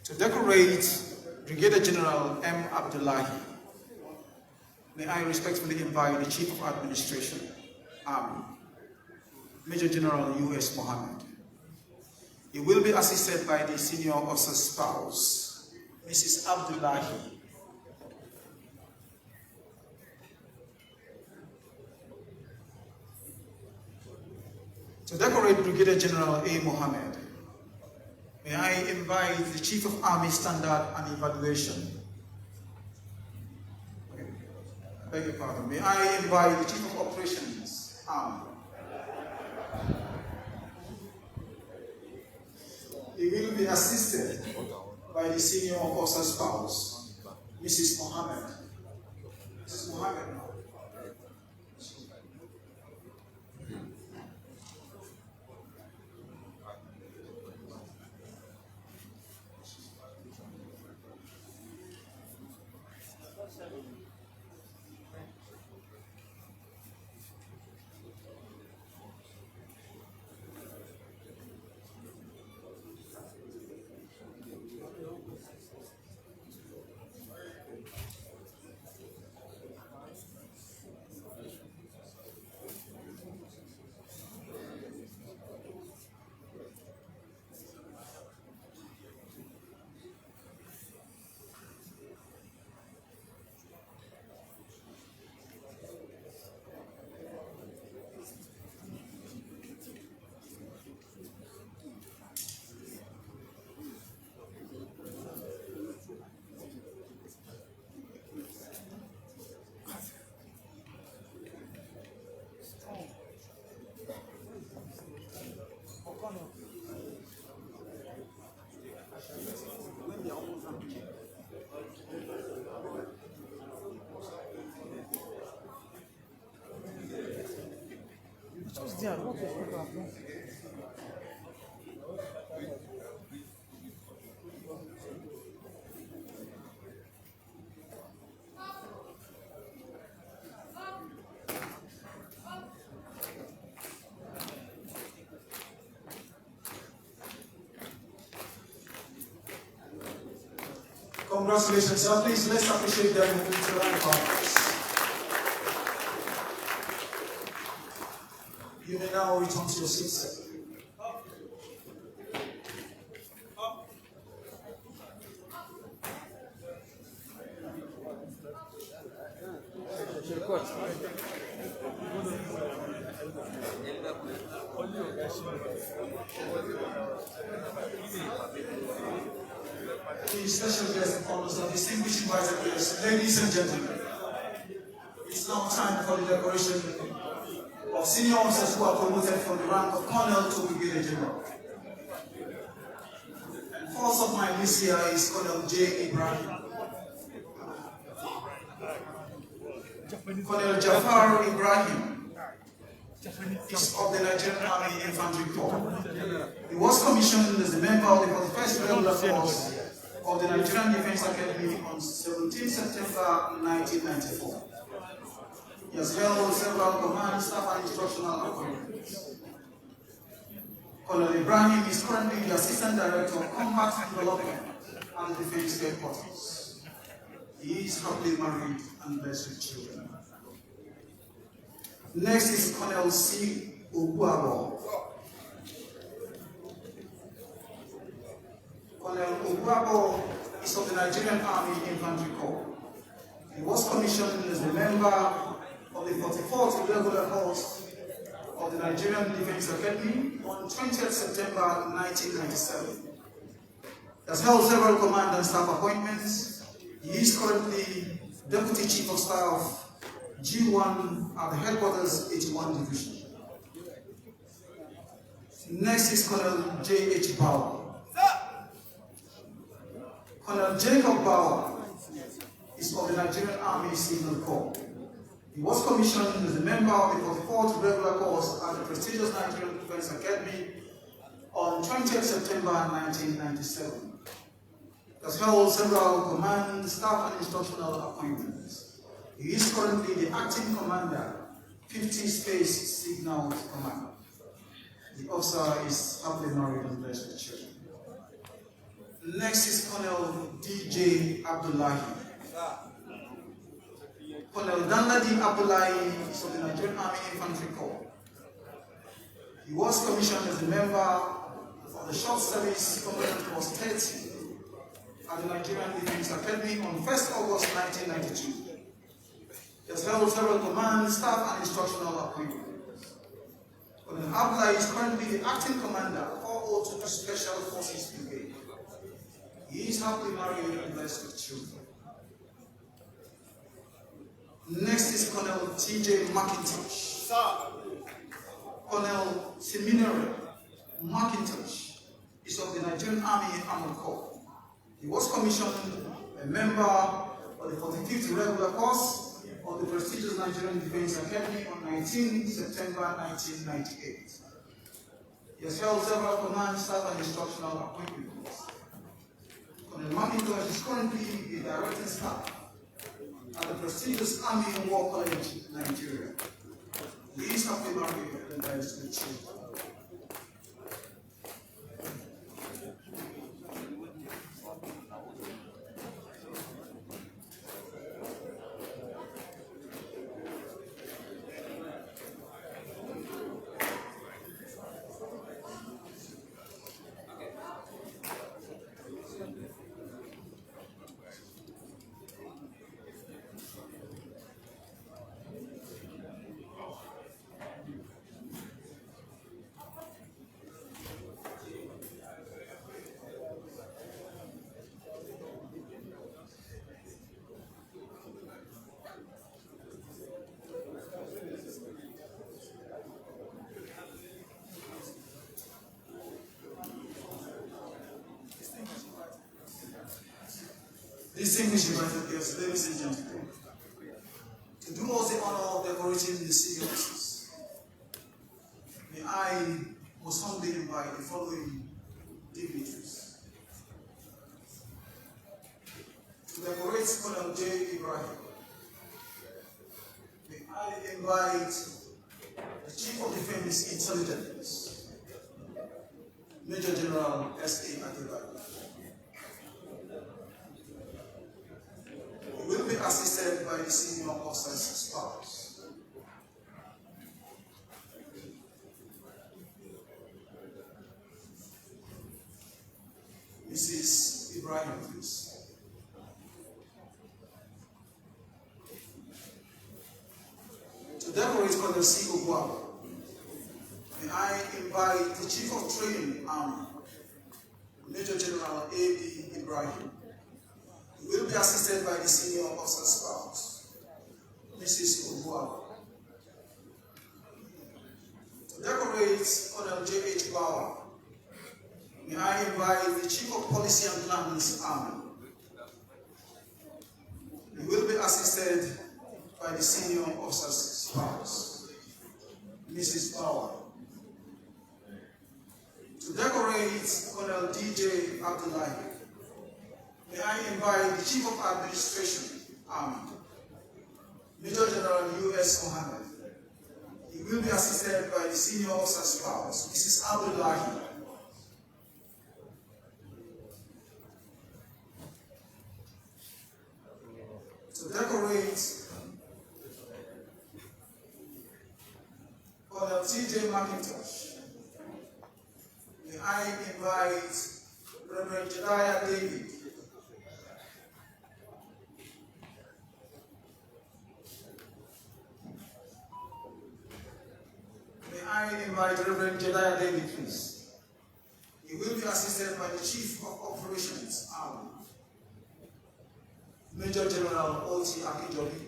To decorate Brigadier General M. Abdullahi, may I respectfully invite the Chief of Administration, Army, Major General U.S. Mohammed. He will be assisted by the senior officer's spouse, Mrs. Abdullahi. To decorate Brigadier General A. Mohammed, may I invite the Chief of Army Standard and Evaluation. Okay. I beg your pardon. May I invite the Chief of Operations, Army. He will be assisted by the senior officer's spouse, Mrs. Mohammed. Mrs. Mohammed now. Congratulations, sir. Please, let's appreciate them with the round of applause. You may now return to your seats, sir. The special guest and followers of distinguished invited guests, ladies and gentlemen, it's now time for the decoration of senior officers who are promoted from the rank of Colonel to Brigadier General. And first of my list here is Colonel J. Ibrahim. Colonel Jafar Ibrahim is of the Nigerian Army Infantry Corps. He was commissioned as a member of the 41st Regular Force of the Nigerian Defense Academy on 17 September 1994. He has held several command, staff, and instructional appointments. Colonel Ibrahim is currently the Assistant Director of Combat Development at the Defense Headquarters. He is happily married and blessed with children. Next is Colonel C. Oguabo. Colonel Oguabo is of the Nigerian Army Infantry Corps. He was commissioned as a member of the 44th Regular Force of the Nigerian Defense Academy on 20th September 1997. He has held several command and staff appointments. He is currently Deputy Chief of Staff G1 at the Headquarters 81 Division. Next is Colonel J.H. Bauer. Colonel Jacob Bauer is of the Nigerian Army Signal Corps. He was commissioned as a member of the 44th Regular Course at the prestigious Nigerian Defense Academy on 20th September 1997. He has held several command, staff, and instructional appointments. He is currently the acting commander, 50 Space Signal Command. The officer is happily married and blessed with children. Next is Colonel D.J. Abdullahi. Colonel Danladi Abdullahi is of the Nigerian Army Infantry Corps. He was commissioned as a member of the Short Service Combatant Force 30 at the Nigerian Defense Academy on 1st August 1992. He has held several command, staff, and instructional appointments. Colonel Abdullahi is currently the acting commander of 402 Special Forces Brigade. He is happily married and blessed with children. Next is Colonel T.J. McIntosh. Colonel Seminary McIntosh is of the Nigerian Army Armored Corps. He was commissioned a member of the 45th Regular Course of the prestigious Nigerian Defense Academy on 19 September 1998. He has held several command, staff, and instructional appointments. Colonel McIntosh is currently the directing staff at the prestigious Army War College, Nigeria. He is happily married and blessed with children. Distinguished invited guests, ladies and gentlemen, to do us the honor of decorating the senior officers, may I most humbly invite the following dignitaries to decorate Colonel J. Ibrahim. May I invite the Chief of Defense Intelligence, Major General S.A. Adebayo. He will be assisted by the senior officer's spouse. Mrs. Ibrahim, please. To decorate Colonel C. Ogwabo, may I invite the Chief of Training Army, Major General A.B. Ibrahim. He will be assisted by the senior officer's spouse, Mrs. Ogwabo. To decorate Colonel J.H. Bauer, may I invite the Chief of Policy and Plans Army. He will be assisted by the senior officer's spouse, Mrs. Powell. To decorate Colonel DJ Abdullahi, may I invite the Chief of Administration, Army, Major General U.S. Mohammed. He will be assisted by the senior officer's spouse, Mrs. Abdullahi. To decorate Colonel T.J. McIntosh, may I invite Reverend Yahaya David. May I invite Reverend Yahaya David, please. He will be assisted by the Chief of Operations, Army, Major General O.T. Akinjobi.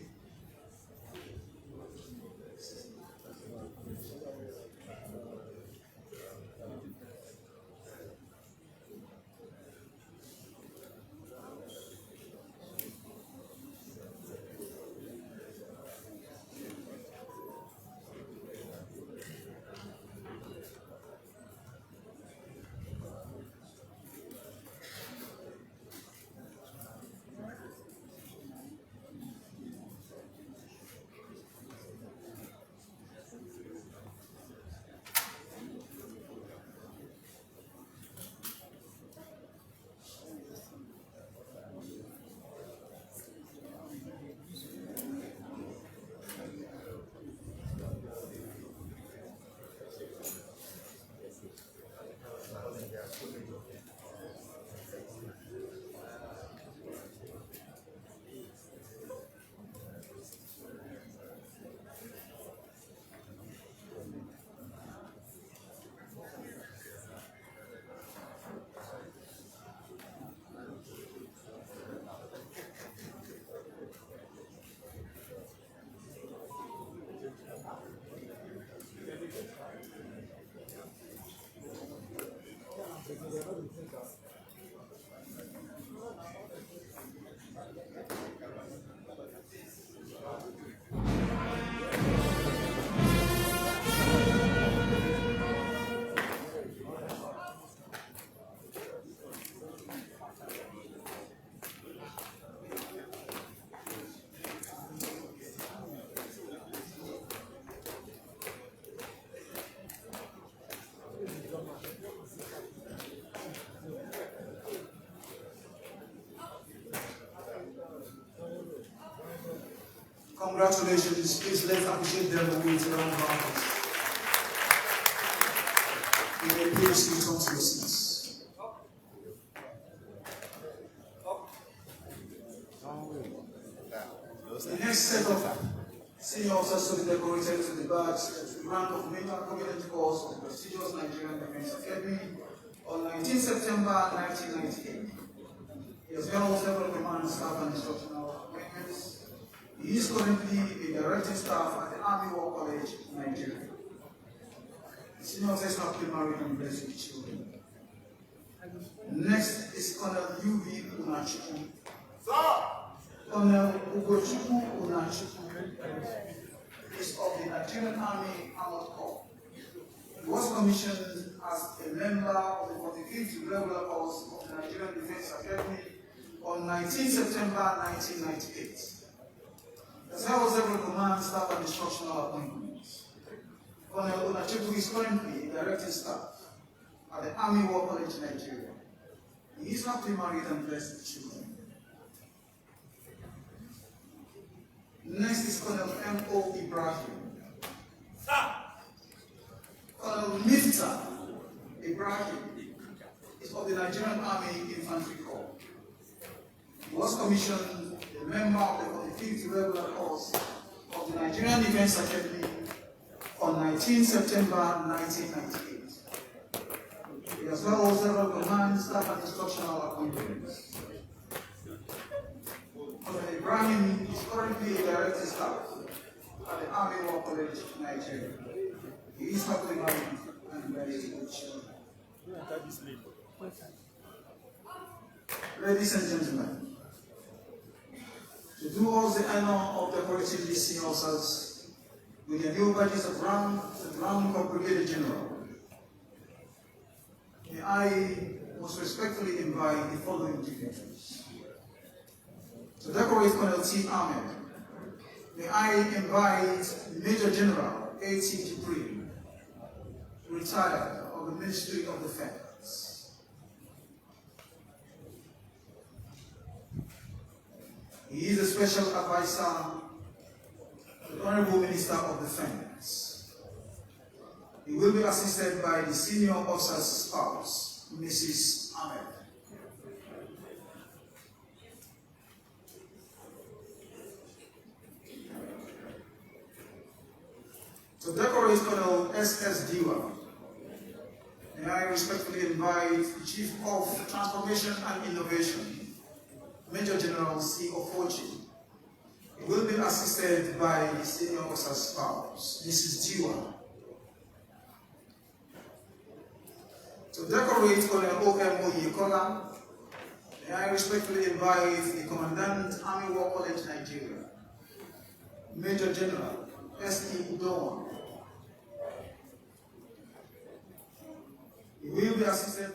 Congratulations. Please let's appreciate them with a round of applause. You may please return to your seats. The next set of senior officers to be decorated to the badge to the rank of Major Community Corps of the prestigious Nigerian Defense Academy on 19 September 1998. He has held several command, staff, and instructional appointments. He is currently a directing staff at the Army War College, Nigeria. The senior officers have been married and blessed with children. Next is Colonel U.V. Unachiku. Colonel Ugochukwu Unachiku is of the Nigerian Army Armored Corps. He was commissioned as a member of the 45th Regular Corps of the Nigerian Defense Academy on 19 September 1998. As well as several command, staff, and instructional appointments. Colonel Unachiku is currently directing staff at the Army War College, Nigeria. He is happily married and blessed with children. Next is Colonel M.O. Ibrahim. Colonel Mifta Ibrahim is of the Nigerian Army Infantry Corps. He was commissioned a member of the 45th Regular Corps of the Nigerian Defense Academy on 19 September 1998. He has held several command, staff, and instructional appointments. Colonel Ibrahim is currently a directing staff at the Army War College, Nigeria. He is happily married and married with children. Ladies and gentlemen, To do us the honor of decorating these senior officers with their new badges of rank, the rank of Brigadier General, may I most respectfully invite the following dignitaries. To decorate Colonel T. Ahmed, may I invite Major General A.T. Dupree, retired of the Ministry of Defense. He is a special advisor to the Honourable Minister of Defense. He will be assisted by the senior officer's spouse, Mrs. Ahmed. To decorate Colonel S.S. Diwa, may I respectfully invite the Chief of Transformation and Innovation, Major General C. Ofochi. He will be assisted by the senior officer's spouse, Mrs. Diwa. To decorate Colonel O.M. Oyekola, may I respectfully invite the Commandant Army War College, Nigeria, Major General S.E. Udon. He will be assisted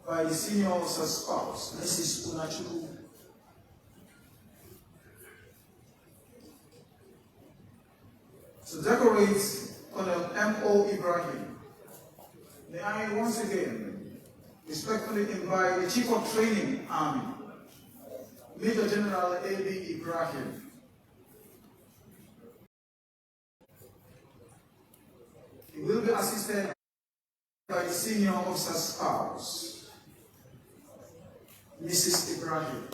by the senior officer's spouse, Mrs. Unachuku. To decorate Colonel M.O. Ibrahim, may I once again respectfully invite the Chief of Training Army, Major General A.B. Ibrahim. He will be assisted by the senior officer's spouse, Mrs. Ibrahim.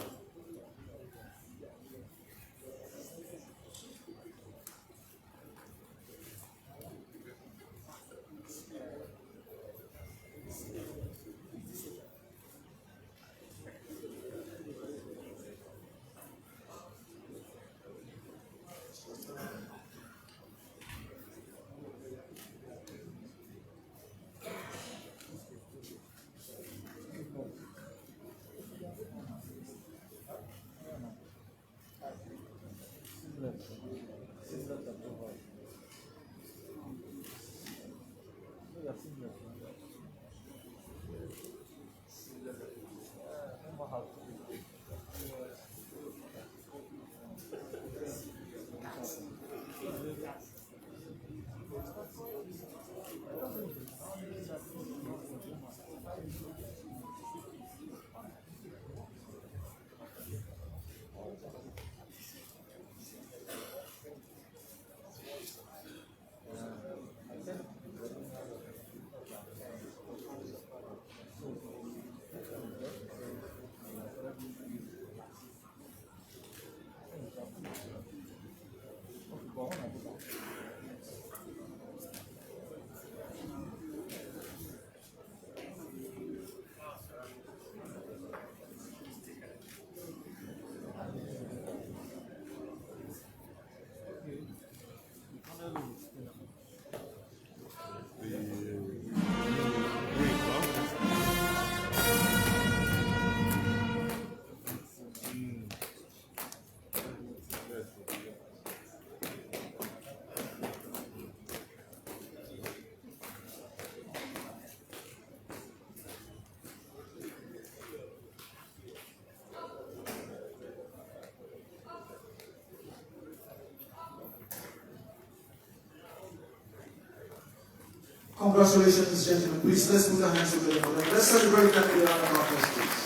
Congratulations, gentlemen. Please, let's put our hands together for them. Let's celebrate them with a round of applause, please.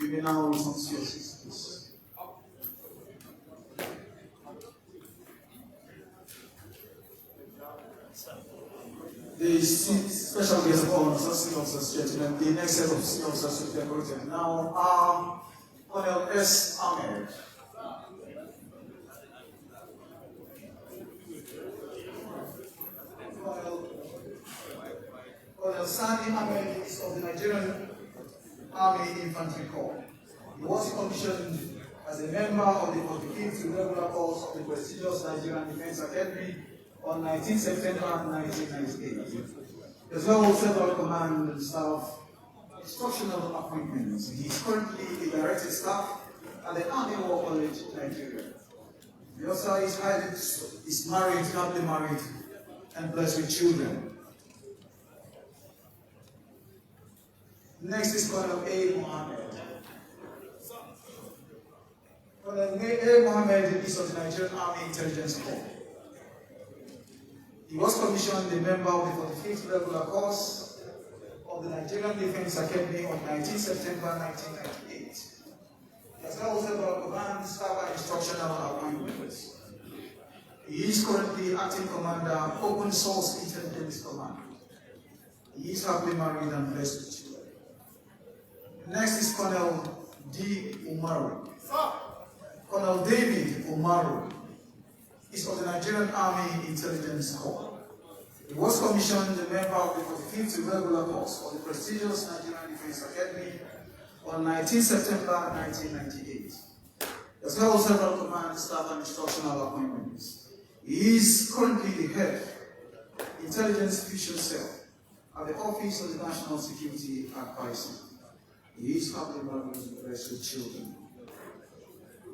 You may now return to your seats, please. The special guest of honor, senior officers, gentlemen, the next set of senior officers to be decorated now are Colonel S. Ahmed. Colonel Sani Ahmed is of the Nigerian Army Infantry Corps. He was commissioned as a member of the 45th Regular Course of the prestigious Nigerian Defense Academy on 19 September 1998. As well as several command and staff instructional appointments. He is currently a directed staff at the Army War College, Nigeria. He also is married, happily married, and blessed with children. Next is Colonel A. Mohammed. Colonel A. Mohammed is of the Nigerian Army Intelligence Corps. He was commissioned a member of the 45th Regular Course of the Nigerian Defense Academy on 19 September 1998. He has held several command, staff, and instructional appointments. He is currently acting commander, Open Source Intelligence Command. He is happily married and blessed with children. Next is Colonel D. Umaru. Colonel David Umaru is of the Nigerian Army Intelligence Corps. He was commissioned a member of the 45th Regular Course of the prestigious Nigerian Defense Academy on 19 September 1998. He has held several command, staff, and instructional appointments. He is currently the head Intelligence Fusion Cell at the Office of the National Security Advisor. He is happily married and blessed with children.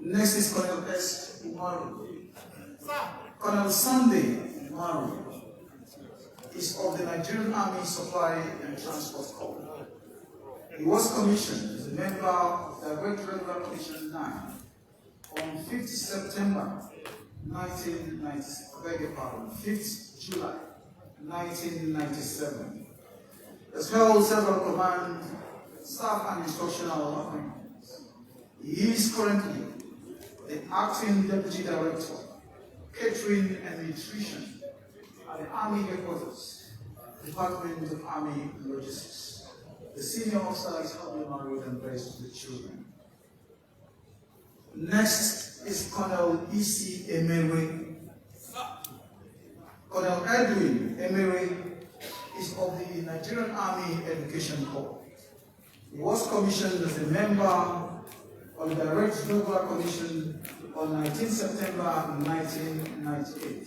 Next is Colonel S. Umaru. Colonel Sunday Umaru is of the Nigerian Army Supply and Transport Corps. He was commissioned as a member of the Regular Commission 9 on 5th September 5th July 1997. As held several command, staff, and instructional appointments. He is currently the acting Deputy Director, Catering and Nutrition at the Army Headquarters, Department of Army Logistics. The senior officer is happily married and blessed with children. Next is Colonel E.C. Emery. Colonel Edwin Emery is of the Nigerian Army Education Corps. He was commissioned as a member of the Direct Regular Commission on 19 September 1998.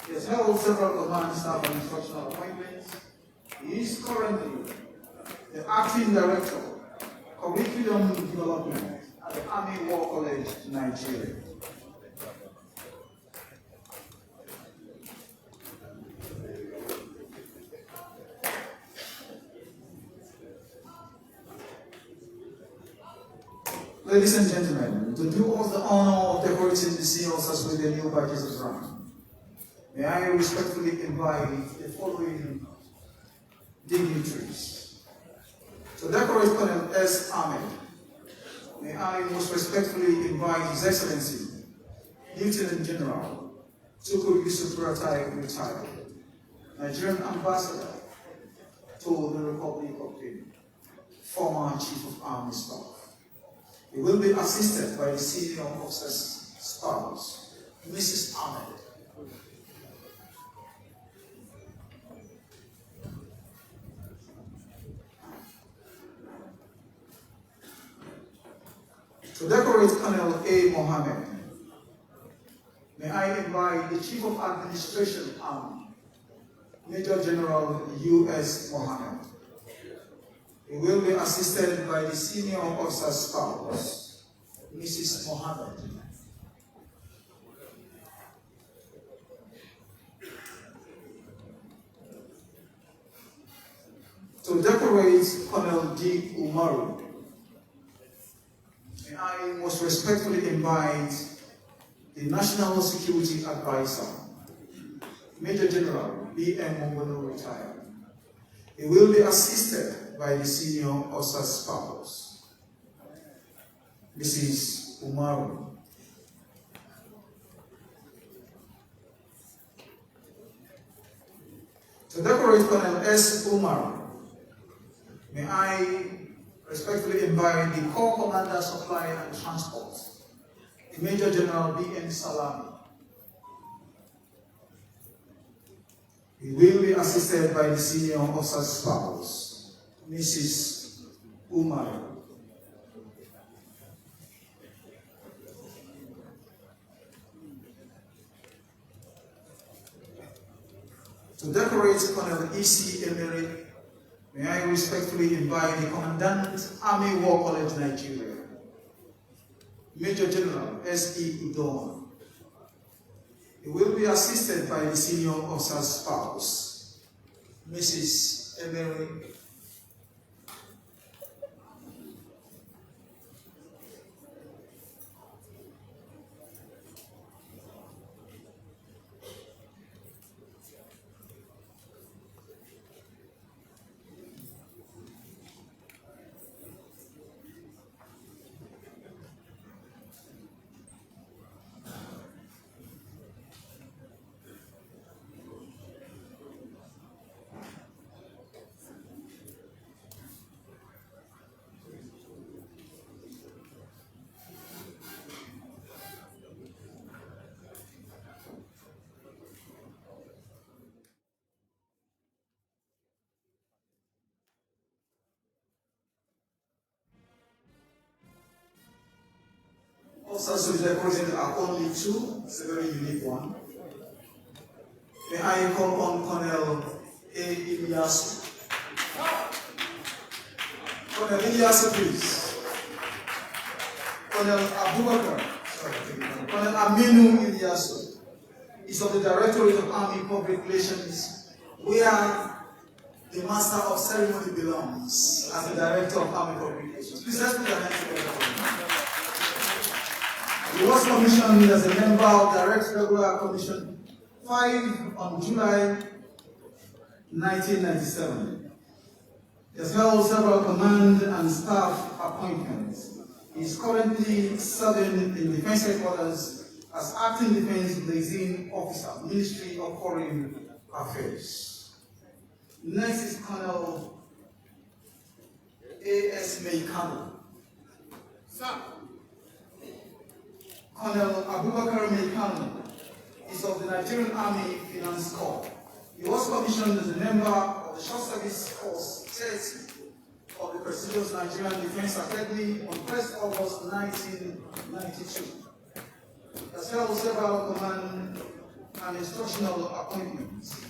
He has held several command, staff, and instructional appointments. He is currently the acting director, curriculum development at the Army War College, Nigeria. Ladies and gentlemen, to do us the honor of decorating the senior officers with their new badges of rank, may I respectfully invite the following dignitaries. To decorate Colonel S. Ahmed, may I most respectfully invite His Excellency, Lieutenant General Tukur Ysuf Buratai, retired, Nigerian Ambassador to the Republic of Benin, former Chief of Army Staff. He will be assisted by the senior officer's spouse, Mrs. Ahmed. To decorate Colonel A. Mohammed, may I invite the Chief of Administration Army, Major General U.S. Mohammed. He will be assisted by the senior officer's spouse, Mrs. Mohammed. To decorate Colonel D. Umaru, may I most respectfully invite the National Security Advisor, Major General B.M. Mongono, retired. He will be assisted by the senior officer's spouse, Mrs. Umaru. To decorate Colonel S. Umaru, may I respectfully invite the Corps Commander Supply and Transport, the Major General B.N. Salami. He will be assisted by the senior officer's spouse, Mrs. Umaru. To decorate Colonel E.C. Emery, may I respectfully invite the Commandant, Army War College, Nigeria, Major General S.E. Udoma. He will be assisted by the senior officer's spouse, Mrs. Emery. Officers who decorated are only two. It's a very unique one. May I call on Colonel A. Ilyasu. Colonel Ilyasu, please. Colonel Abubakar, Colonel Aminu Ilyasu is of the Directorate of Army Public Relations, where the Master of Ceremony belongs as the Director of Army Public Relations. Please let's put your hands together. He was commissioned as a member of Direct Regular Commission 5 on July 1997. He has held several command and staff appointments. He is currently serving in Defense Headquarters as Acting Defense Liaison Officer, Ministry of Foreign Affairs. Next is Colonel A.S. Meikano. Sir. Colonel Abubakar Meikano is of the Nigerian Army Finance Corps. He was commissioned as a member of the Short Service Force 30 of the prestigious Nigerian Defense Academy on 1st August 1992. He has held several command and instructional appointments.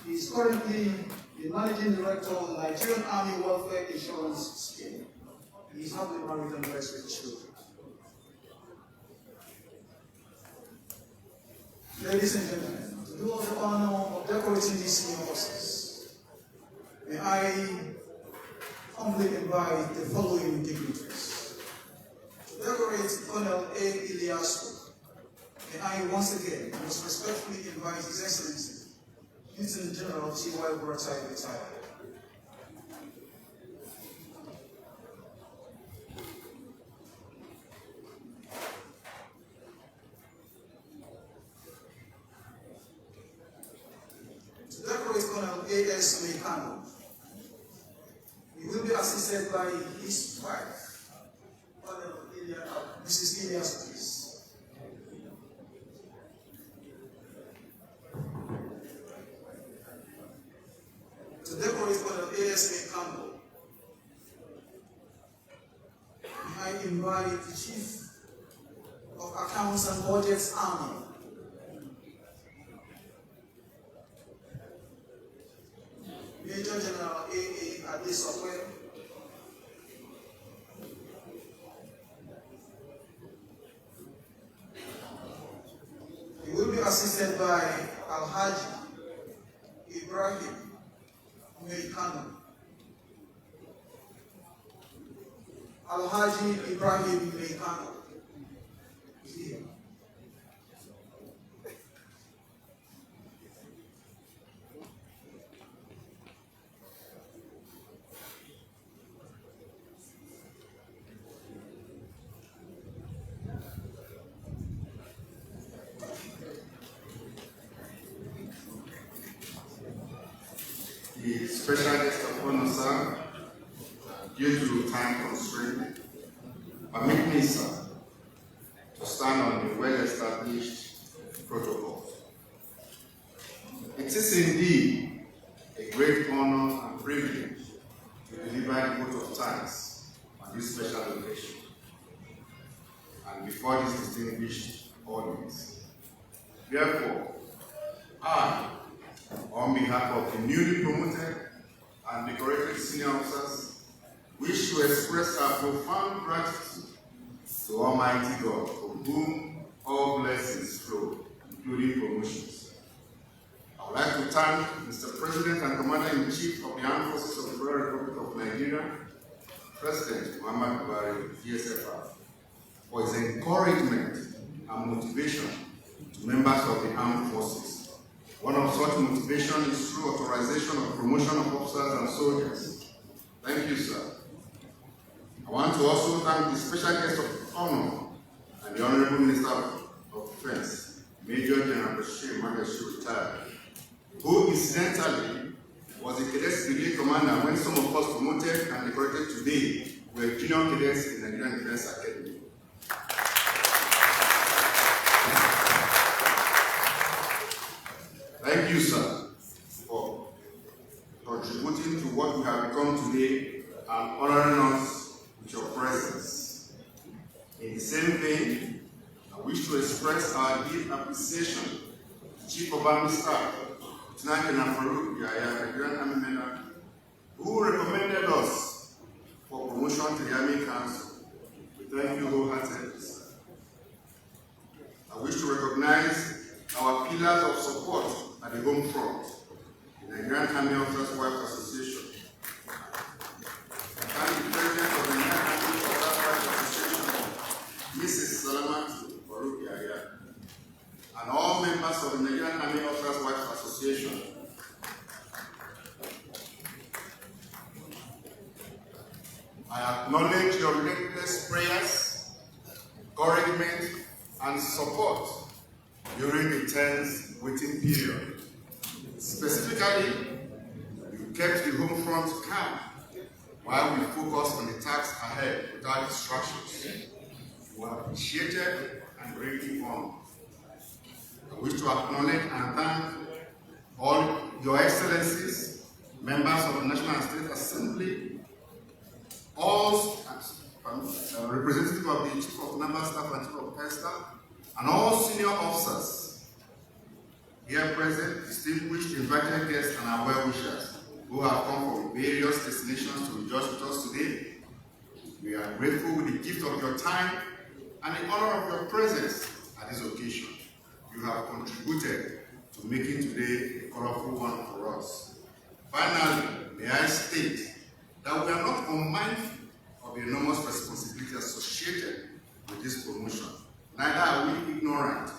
He is currently the Managing Director of the Nigerian Army Welfare Insurance Scheme. He is happily married and blessed with children. Ladies and gentlemen, to do us the honor of decorating these senior officers, may I humbly invite the following dignitaries. To decorate Colonel A. Ilyasu, may I once again most respectfully invite His Excellency, Lieutenant General T.Y. Buratai, retired. Colonel A.S. Meikano. He will be assisted by his wife, Mrs. Ilias, please. To decorate Colonel A.S. Meikano, I invite the Chief of Accounts and Budgets Army, Major General A.A. Adesokwe. He will be assisted by Alhaji Ibrahim Meikano. Alhaji Ibrahim Meikano. The special guest of honor, sir, due to time constraint, permit me, sir, to stand on the well-established protocol. It is indeed a great honor and privilege to deliver the vote of thanks on this special occasion and before this distinguished audience. Therefore, I, On behalf of the newly promoted and decorated senior officers, wish to express our profound gratitude to Almighty God, from whom all blessings flow, including promotions. I would like to thank Mr. President and Commander-in-Chief of the Armed Forces of the Federal Republic of Nigeria, President Mohammed, GSFR, for his encouragement and motivation to members of the armed forces. One of such motivation is through authorization of promotion of officers and soldiers. Thank you, sir. I want to also thank the special guest of honor and the Honourable Minister of Defense, Major General Bashir, Magashi, retired, who incidentally was a cadet brigade commander when some of us promoted and decorated today were junior cadets in the Nigerian Defense Academy. Thank you, sir, for contributing to what we have become today and honoring us with your presence. In the same vein, I wish to express our deep appreciation to Chief of Army Staff, Lieutenant General Faruk, Yahaya, Nigerian Army Medal, who recommended us for promotion to the Army Council. We thank you wholeheartedly, sir. I wish to recognize our pillars of support at the home front, the Nigerian Army Officers' Wives Association. I thank the President of the Nigerian Army Officers' Wives Association, Mrs. Salamatu, Faruk, Yahaya, and all members of the Nigerian Army Officers' Wives Association. I acknowledge your relentless prayers, encouragement, and support during the tense waiting period. Specifically, you kept the home front calm while we focused on the tasks ahead without distractions. You are appreciated and greatly honored. I wish to acknowledge and thank all your excellencies, members of the National and State Assembly, all representatives of the Chief of Naval Staff and Chief of Air Staff, and all senior officers here present, distinguished invited guests, and our well-wishers who have come from various destinations to rejoice with us today. We are grateful with the gift of your time and the honor of your presence at this occasion. You have contributed to making today a colorful one for us. Finally, may I state that we are not unmindful of the enormous responsibility associated with this promotion. Neither are we ignorant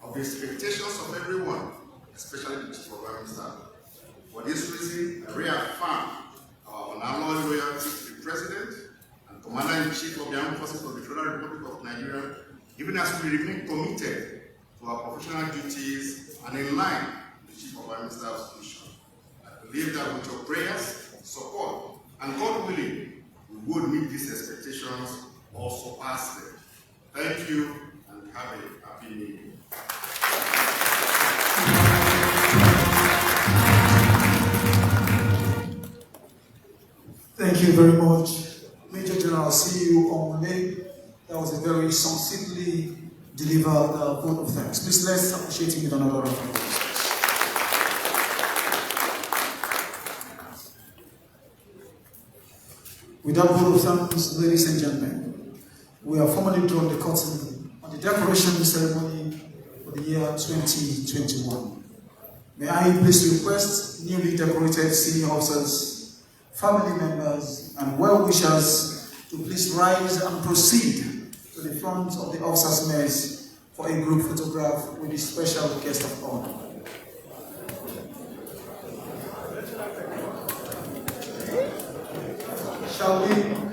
of the expectations of everyone, especially the Chief of Army Staff. For this reason, I reaffirm our unalloyed loyalty to the President and Commander-in-Chief of the Armed Forces of the Federal Republic of Nigeria, even as we remain committed to our professional duties and in line with the Chief of Army Staff's mission. I believe that with your prayers, support, and God willing, we would meet these expectations or surpass them. Thank you, and have a happy New Year. Thank you very much, Major General. See you on Monday. That was a very succinctly delivered vote of thanks. Please let's appreciate him with another round of applause. With that vote of thanks, ladies and gentlemen, we are formally drawn the curtain on the decoration ceremony for the year 2021. May I please request newly decorated senior officers, family members, and well-wishers to please rise and proceed to the front of the officers' mess for a group photograph with the special guest of honor. Shall we?